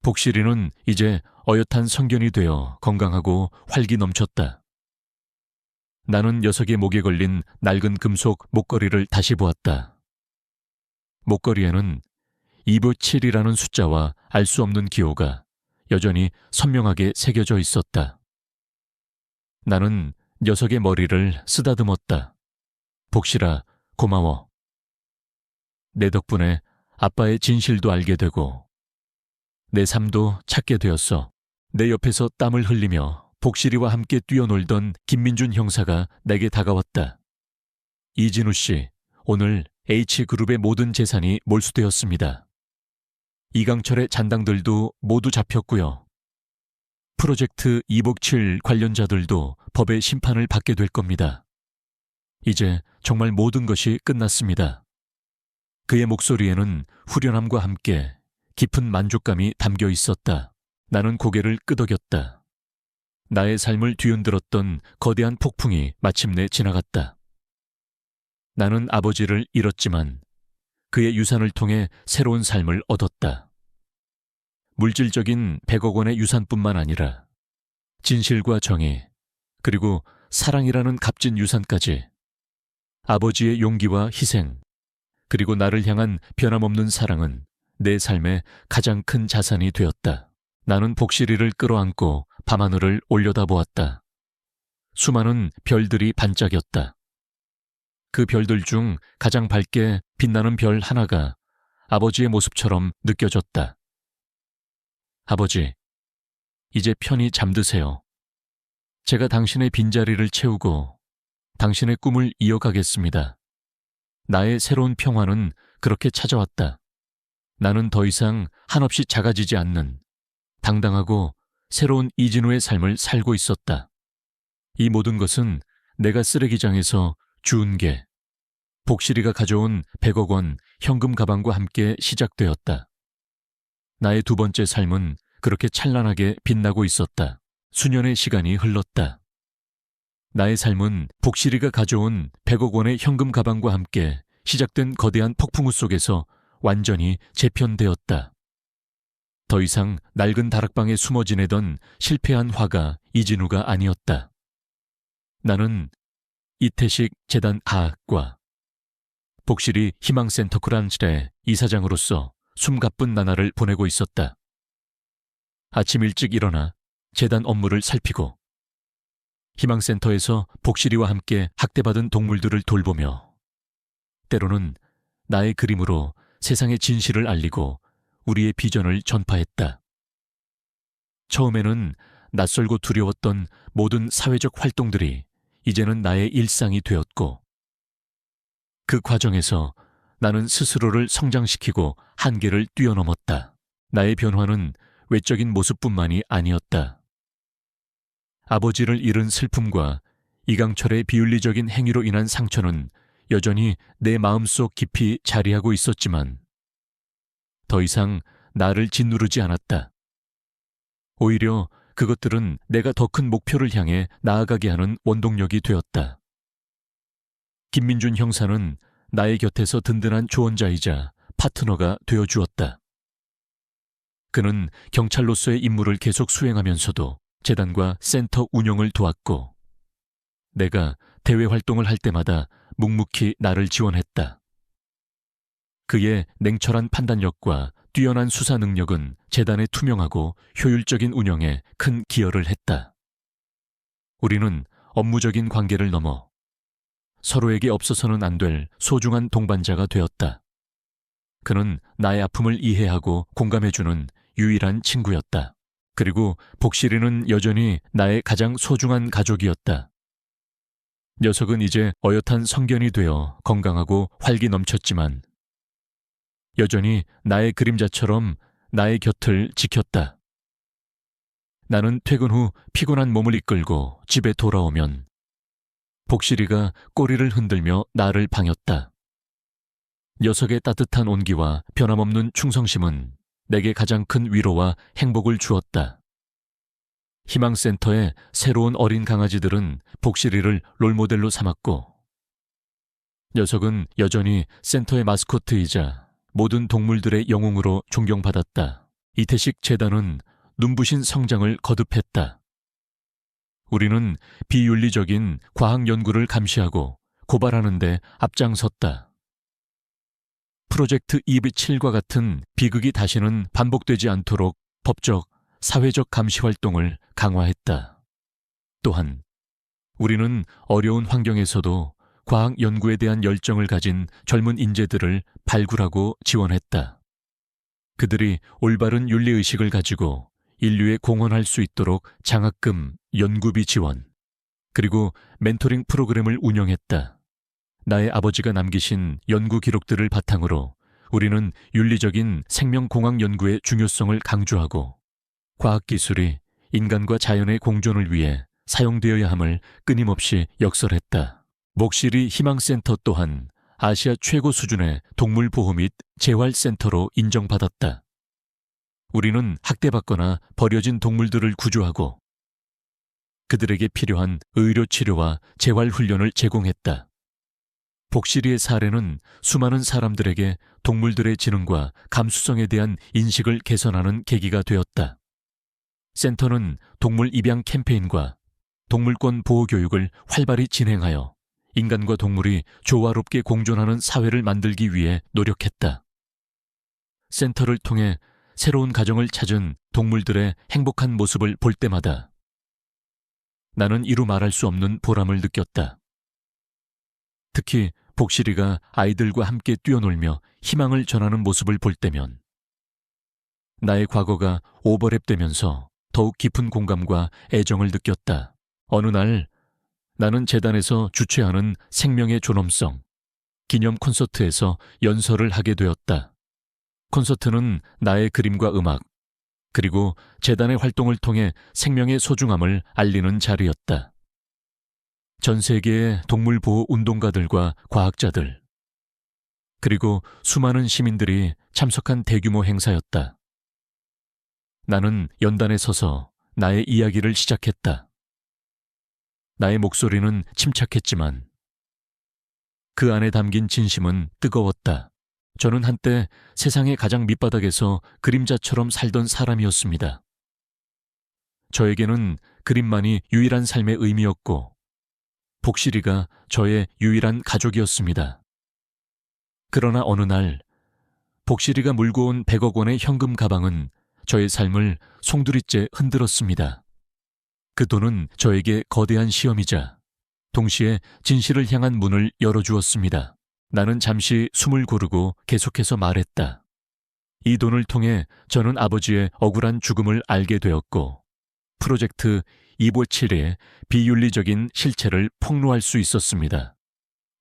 복실이는 이제 어엿한 성견이 되어 건강하고 활기 넘쳤다. 나는 녀석의 목에 걸린 낡은 금속 목걸이를 다시 보았다. 목걸이에는 257이라는 숫자와 알 수 없는 기호가 여전히 선명하게 새겨져 있었다. 나는 녀석의 머리를 쓰다듬었다. 복실아, 고마워. 내 덕분에 아빠의 진실도 알게 되고 내 삶도 찾게 되었어. 내 옆에서 땀을 흘리며 복실이와 함께 뛰어놀던 김민준 형사가 내게 다가왔다. 이진우 씨, 오늘 H그룹의 모든 재산이 몰수되었습니다. 이강철의 잔당들도 모두 잡혔고요. 프로젝트 2복칠 관련자들도 법의 심판을 받게 될 겁니다. 이제 정말 모든 것이 끝났습니다. 그의 목소리에는 후련함과 함께 깊은 만족감이 담겨 있었다. 나는 고개를 끄덕였다. 나의 삶을 뒤흔들었던 거대한 폭풍이 마침내 지나갔다. 나는 아버지를 잃었지만 그의 유산을 통해 새로운 삶을 얻었다. 물질적인 100억 원의 유산뿐만 아니라 진실과 정의, 그리고 사랑이라는 값진 유산까지 아버지의 용기와 희생, 그리고 나를 향한 변함없는 사랑은 내 삶의 가장 큰 자산이 되었다. 나는 복실이를 끌어안고 밤하늘을 올려다보았다. 수많은 별들이 반짝였다. 그 별들 중 가장 밝게 빛나는 별 하나가 아버지의 모습처럼 느껴졌다. 아버지, 이제 편히 잠드세요. 제가 당신의 빈자리를 채우고 당신의 꿈을 이어가겠습니다. 나의 새로운 평화는 그렇게 찾아왔다. 나는 더 이상 한없이 작아지지 않는 당당하고 새로운 이진우의 삶을 살고 있었다. 이 모든 것은 내가 쓰레기장에서 주운 게 복실이가 가져온 100억 원 현금 가방과 함께 시작되었다. 나의 두 번째 삶은 그렇게 찬란하게 빛나고 있었다. 수년의 시간이 흘렀다. 나의 삶은 복실이가 가져온 100억 원의 현금 가방과 함께 시작된 거대한 폭풍우 속에서 완전히 재편되었다. 더 이상 낡은 다락방에 숨어 지내던 실패한 화가 이진우가 아니었다. 나는 이태식 재단 가학과 복실이 희망센터 그란실의 이사장으로서 숨가쁜 나날을 보내고 있었다. 아침 일찍 일어나 재단 업무를 살피고 희망센터에서 복실이와 함께 학대받은 동물들을 돌보며 때로는 나의 그림으로 세상의 진실을 알리고 우리의 비전을 전파했다. 처음에는 낯설고 두려웠던 모든 사회적 활동들이 이제는 나의 일상이 되었고 그 과정에서 나는 스스로를 성장시키고 한계를 뛰어넘었다. 나의 변화는 외적인 모습뿐만이 아니었다. 아버지를 잃은 슬픔과 이강철의 비윤리적인 행위로 인한 상처는 여전히 내 마음속 깊이 자리하고 있었지만 더 이상 나를 짓누르지 않았다. 오히려 그것들은 내가 더 큰 목표를 향해 나아가게 하는 원동력이 되었다. 김민준 형사는 나의 곁에서 든든한 조언자이자 파트너가 되어주었다. 그는 경찰로서의 임무를 계속 수행하면서도 재단과 센터 운영을 도왔고 내가 대외 활동을 할 때마다 묵묵히 나를 지원했다. 그의 냉철한 판단력과 뛰어난 수사 능력은 재단의 투명하고 효율적인 운영에 큰 기여를 했다. 우리는 업무적인 관계를 넘어 서로에게 없어서는 안 될 소중한 동반자가 되었다. 그는 나의 아픔을 이해하고 공감해주는 유일한 친구였다. 그리고 복실이는 여전히 나의 가장 소중한 가족이었다. 녀석은 이제 어엿한 성견이 되어 건강하고 활기 넘쳤지만 여전히 나의 그림자처럼 나의 곁을 지켰다. 나는 퇴근 후 피곤한 몸을 이끌고 집에 돌아오면 복실이가 꼬리를 흔들며 나를 방였다. 녀석의 따뜻한 온기와 변함없는 충성심은 내게 가장 큰 위로와 행복을 주었다. 희망센터의 새로운 어린 강아지들은 복실이를 롤모델로 삼았고 녀석은 여전히 센터의 마스코트이자 모든 동물들의 영웅으로 존경받았다. 이태식 재단은 눈부신 성장을 거듭했다. 우리는 비윤리적인 과학 연구를 감시하고 고발하는 데 앞장섰다. 프로젝트 EB7과 같은 비극이 다시는 반복되지 않도록 법적, 사회적 감시 활동을 강화했다. 또한 우리는 어려운 환경에서도 과학 연구에 대한 열정을 가진 젊은 인재들을 발굴하고 지원했다. 그들이 올바른 윤리의식을 가지고 인류에 공헌할 수 있도록 장학금, 연구비 지원, 그리고 멘토링 프로그램을 운영했다. 나의 아버지가 남기신 연구 기록들을 바탕으로 우리는 윤리적인 생명공학 연구의 중요성을 강조하고 과학기술이 인간과 자연의 공존을 위해 사용되어야 함을 끊임없이 역설했다. 목실이 희망센터 또한 아시아 최고 수준의 동물보호 및 재활센터로 인정받았다. 우리는 학대받거나 버려진 동물들을 구조하고 그들에게 필요한 의료치료와 재활훈련을 제공했다. 복실이의 사례는 수많은 사람들에게 동물들의 지능과 감수성에 대한 인식을 개선하는 계기가 되었다. 센터는 동물 입양 캠페인과 동물권 보호 교육을 활발히 진행하여 인간과 동물이 조화롭게 공존하는 사회를 만들기 위해 노력했다. 센터를 통해 새로운 가정을 찾은 동물들의 행복한 모습을 볼 때마다 나는 이루 말할 수 없는 보람을 느꼈다. 특히 복실이가 아이들과 함께 뛰어놀며 희망을 전하는 모습을 볼 때면 나의 과거가 오버랩되면서 더욱 깊은 공감과 애정을 느꼈다. 어느 날 나는 재단에서 주최하는 생명의 존엄성 기념 콘서트에서 연설을 하게 되었다. 콘서트는 나의 그림과 음악, 그리고 재단의 활동을 통해 생명의 소중함을 알리는 자리였다. 전 세계의 동물보호 운동가들과 과학자들, 그리고 수많은 시민들이 참석한 대규모 행사였다. 나는 연단에 서서 나의 이야기를 시작했다. 나의 목소리는 침착했지만 그 안에 담긴 진심은 뜨거웠다. 저는 한때 세상의 가장 밑바닥에서 그림자처럼 살던 사람이었습니다. 저에게는 그림만이 유일한 삶의 의미였고 복실이가 저의 유일한 가족이었습니다. 그러나 어느 날 복실이가 물고 온 100억 원의 현금 가방은 저의 삶을 송두리째 흔들었습니다. 그 돈은 저에게 거대한 시험이자 동시에 진실을 향한 문을 열어주었습니다. 나는 잠시 숨을 고르고 계속해서 말했다. 이 돈을 통해 저는 아버지의 억울한 죽음을 알게 되었고 프로젝트 257의 비윤리적인 실체를 폭로할 수 있었습니다.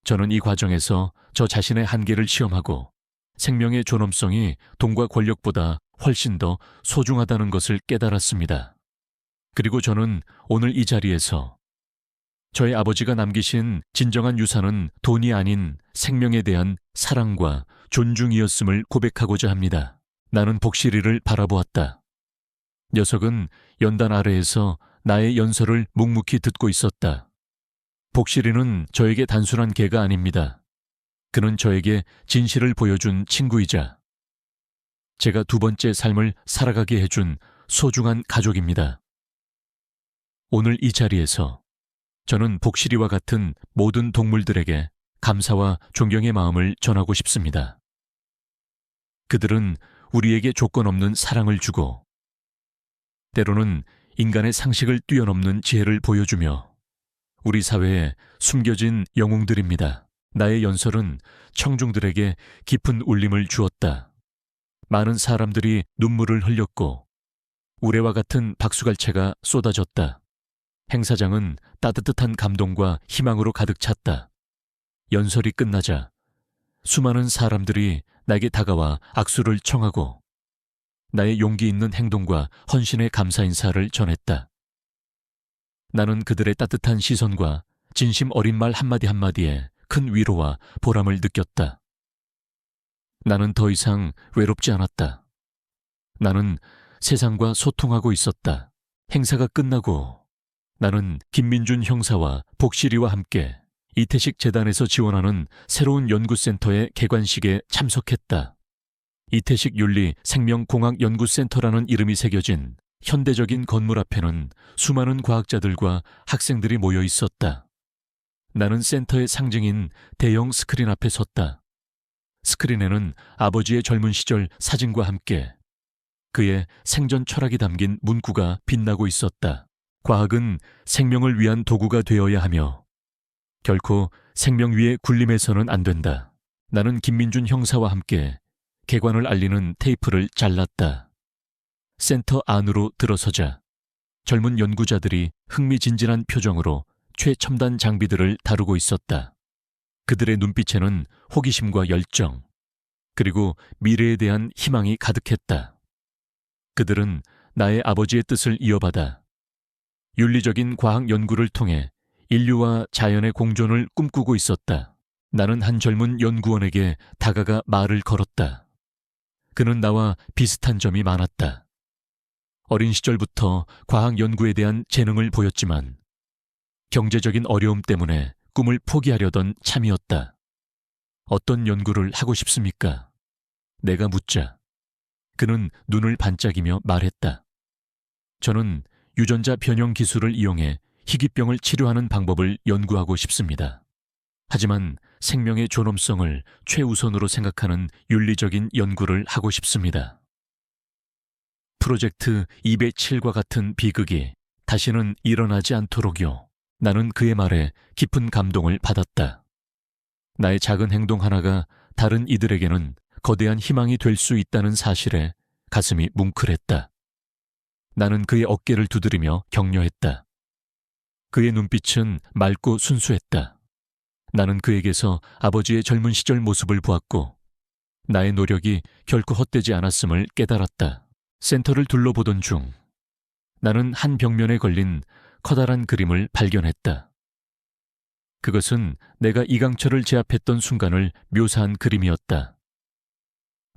저는 이 과정에서 저 자신의 한계를 시험하고 생명의 존엄성이 돈과 권력보다 훨씬 더 소중하다는 것을 깨달았습니다. 그리고 저는 오늘 이 자리에서 저의 아버지가 남기신 진정한 유산은 돈이 아닌 생명에 대한 사랑과 존중이었음을 고백하고자 합니다. 나는 복실이를 바라보았다. 녀석은 연단 아래에서 나의 연설을 묵묵히 듣고 있었다. 복실이는 저에게 단순한 개가 아닙니다. 그는 저에게 진실을 보여준 친구이자 제가 두 번째 삶을 살아가게 해준 소중한 가족입니다. 오늘 이 자리에서 저는 복실이와 같은 모든 동물들에게 감사와 존경의 마음을 전하고 싶습니다. 그들은 우리에게 조건 없는 사랑을 주고 때로는 인간의 상식을 뛰어넘는 지혜를 보여주며 우리 사회에 숨겨진 영웅들입니다. 나의 연설은 청중들에게 깊은 울림을 주었다. 많은 사람들이 눈물을 흘렸고 우레와 같은 박수갈채가 쏟아졌다. 행사장은 따뜻한 감동과 희망으로 가득 찼다. 연설이 끝나자 수많은 사람들이 내게 다가와 악수를 청하고 나의 용기 있는 행동과 헌신의 감사 인사를 전했다. 나는 그들의 따뜻한 시선과 진심 어린 말 한마디 한마디에 큰 위로와 보람을 느꼈다. 나는 더 이상 외롭지 않았다. 나는 세상과 소통하고 있었다. 행사가 끝나고 나는 김민준 형사와 복실이와 함께 이태식 재단에서 지원하는 새로운 연구센터의 개관식에 참석했다. 이태식 윤리 생명공학 연구센터라는 이름이 새겨진 현대적인 건물 앞에는 수많은 과학자들과 학생들이 모여 있었다. 나는 센터의 상징인 대형 스크린 앞에 섰다. 스크린에는 아버지의 젊은 시절 사진과 함께 그의 생전 철학이 담긴 문구가 빛나고 있었다. 과학은 생명을 위한 도구가 되어야 하며 결코 생명 위의 군림해서는 안 된다. 나는 김민준 형사와 함께 개관을 알리는 테이프를 잘랐다. 센터 안으로 들어서자 젊은 연구자들이 흥미진진한 표정으로 최첨단 장비들을 다루고 있었다. 그들의 눈빛에는 호기심과 열정, 그리고 미래에 대한 희망이 가득했다. 그들은 나의 아버지의 뜻을 이어받아 윤리적인 과학 연구를 통해 인류와 자연의 공존을 꿈꾸고 있었다. 나는 한 젊은 연구원에게 다가가 말을 걸었다. 그는 나와 비슷한 점이 많았다. 어린 시절부터 과학 연구에 대한 재능을 보였지만 경제적인 어려움 때문에 꿈을 포기하려던 참이었다. 어떤 연구를 하고 싶습니까? 내가 묻자 그는 눈을 반짝이며 말했다. 저는 유전자 변형 기술을 이용해 희귀병을 치료하는 방법을 연구하고 싶습니다. 하지만 생명의 존엄성을 최우선으로 생각하는 윤리적인 연구를 하고 싶습니다. 프로젝트 207과 같은 비극이 다시는 일어나지 않도록요. 나는 그의 말에 깊은 감동을 받았다. 나의 작은 행동 하나가 다른 이들에게는 거대한 희망이 될 수 있다는 사실에 가슴이 뭉클했다. 나는 그의 어깨를 두드리며 격려했다. 그의 눈빛은 맑고 순수했다. 나는 그에게서 아버지의 젊은 시절 모습을 보았고 나의 노력이 결코 헛되지 않았음을 깨달았다. 센터를 둘러보던 중 나는 한 벽면에 걸린 커다란 그림을 발견했다. 그것은 내가 이강철을 제압했던 순간을 묘사한 그림이었다.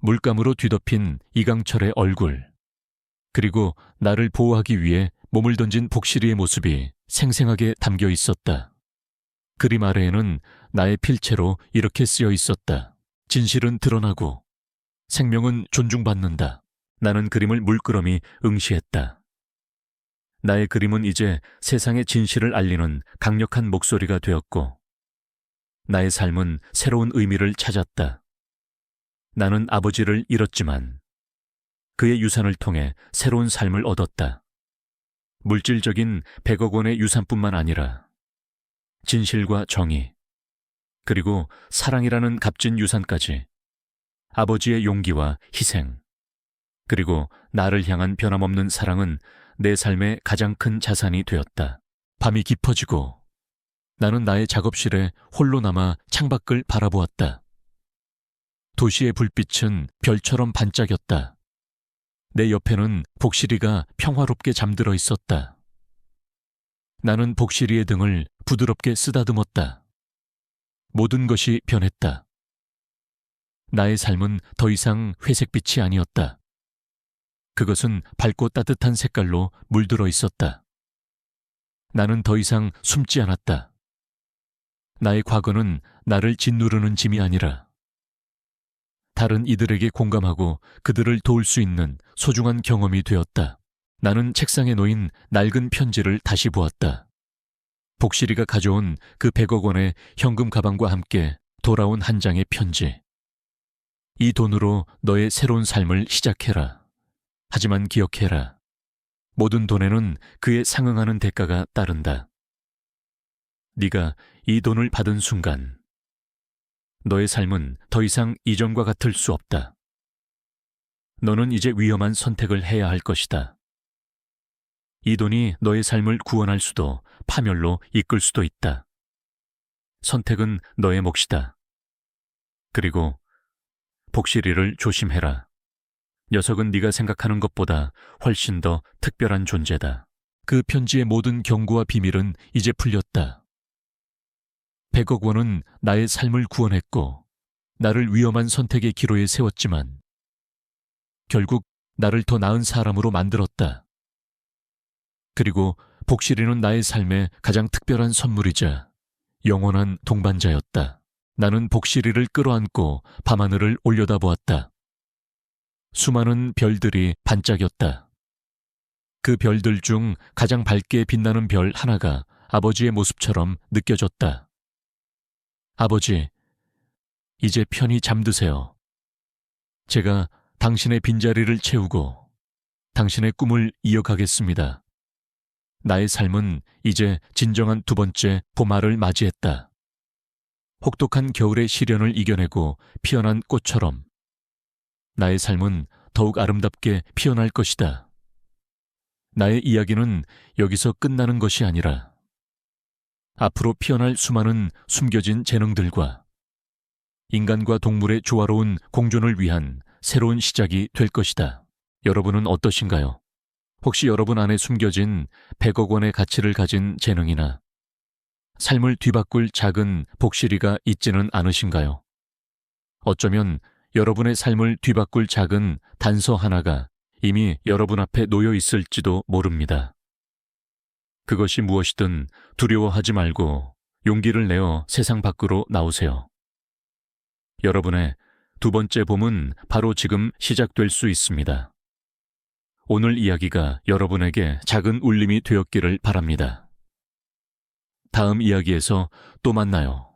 물감으로 뒤덮인 이강철의 얼굴, 그리고 나를 보호하기 위해 몸을 던진 복실이의 모습이 생생하게 담겨 있었다. 그림 아래에는 나의 필체로 이렇게 쓰여 있었다. 진실은 드러나고 생명은 존중받는다. 나는 그림을 물끄러미 응시했다. 나의 그림은 이제 세상의 진실을 알리는 강력한 목소리가 되었고 나의 삶은 새로운 의미를 찾았다. 나는 아버지를 잃었지만 그의 유산을 통해 새로운 삶을 얻었다. 물질적인 100억 원의 유산뿐만 아니라 진실과 정의, 그리고 사랑이라는 값진 유산까지 아버지의 용기와 희생, 그리고 나를 향한 변함없는 사랑은 내 삶의 가장 큰 자산이 되었다. 밤이 깊어지고 나는 나의 작업실에 홀로 남아 창밖을 바라보았다. 도시의 불빛은 별처럼 반짝였다. 내 옆에는 복실이가 평화롭게 잠들어 있었다. 나는 복실이의 등을 부드럽게 쓰다듬었다. 모든 것이 변했다. 나의 삶은 더 이상 회색빛이 아니었다. 그것은 밝고 따뜻한 색깔로 물들어 있었다. 나는 더 이상 숨지 않았다. 나의 과거는 나를 짓누르는 짐이 아니라 다른 이들에게 공감하고 그들을 도울 수 있는 소중한 경험이 되었다. 나는 책상에 놓인 낡은 편지를 다시 보았다. 복실이가 가져온 그 100억 원의 현금 가방과 함께 돌아온 한 장의 편지. 이 돈으로 너의 새로운 삶을 시작해라. 하지만 기억해라. 모든 돈에는 그에 상응하는 대가가 따른다. 네가 이 돈을 받은 순간 너의 삶은 더 이상 이전과 같을 수 없다. 너는 이제 위험한 선택을 해야 할 것이다. 이 돈이 너의 삶을 구원할 수도 파멸로 이끌 수도 있다. 선택은 너의 몫이다. 그리고 복실이를 조심해라. 녀석은 네가 생각하는 것보다 훨씬 더 특별한 존재다. 그 편지의 모든 경고와 비밀은 이제 풀렸다. 100억 원은 나의 삶을 구원했고 나를 위험한 선택의 기로에 세웠지만 결국 나를 더 나은 사람으로 만들었다. 그리고 복실이는 나의 삶의 가장 특별한 선물이자 영원한 동반자였다. 나는 복실이를 끌어안고 밤하늘을 올려다보았다. 수많은 별들이 반짝였다. 그 별들 중 가장 밝게 빛나는 별 하나가 아버지의 모습처럼 느껴졌다. 아버지, 이제 편히 잠드세요. 제가 당신의 빈자리를 채우고 당신의 꿈을 이어가겠습니다. 나의 삶은 이제 진정한 두 번째 봄날을 맞이했다. 혹독한 겨울의 시련을 이겨내고 피어난 꽃처럼 나의 삶은 더욱 아름답게 피어날 것이다. 나의 이야기는 여기서 끝나는 것이 아니라 앞으로 피어날 수많은 숨겨진 재능들과 인간과 동물의 조화로운 공존을 위한 새로운 시작이 될 것이다. 여러분은 어떠신가요? 혹시 여러분 안에 숨겨진 100억 원의 가치를 가진 재능이나 삶을 뒤바꿀 작은 복실이가 있지는 않으신가요? 어쩌면 여러분의 삶을 뒤바꿀 작은 단서 하나가 이미 여러분 앞에 놓여 있을지도 모릅니다. 그것이 무엇이든 두려워하지 말고 용기를 내어 세상 밖으로 나오세요. 여러분의 두 번째 봄은 바로 지금 시작될 수 있습니다. 오늘 이야기가 여러분에게 작은 울림이 되었기를 바랍니다. 다음 이야기에서 또 만나요.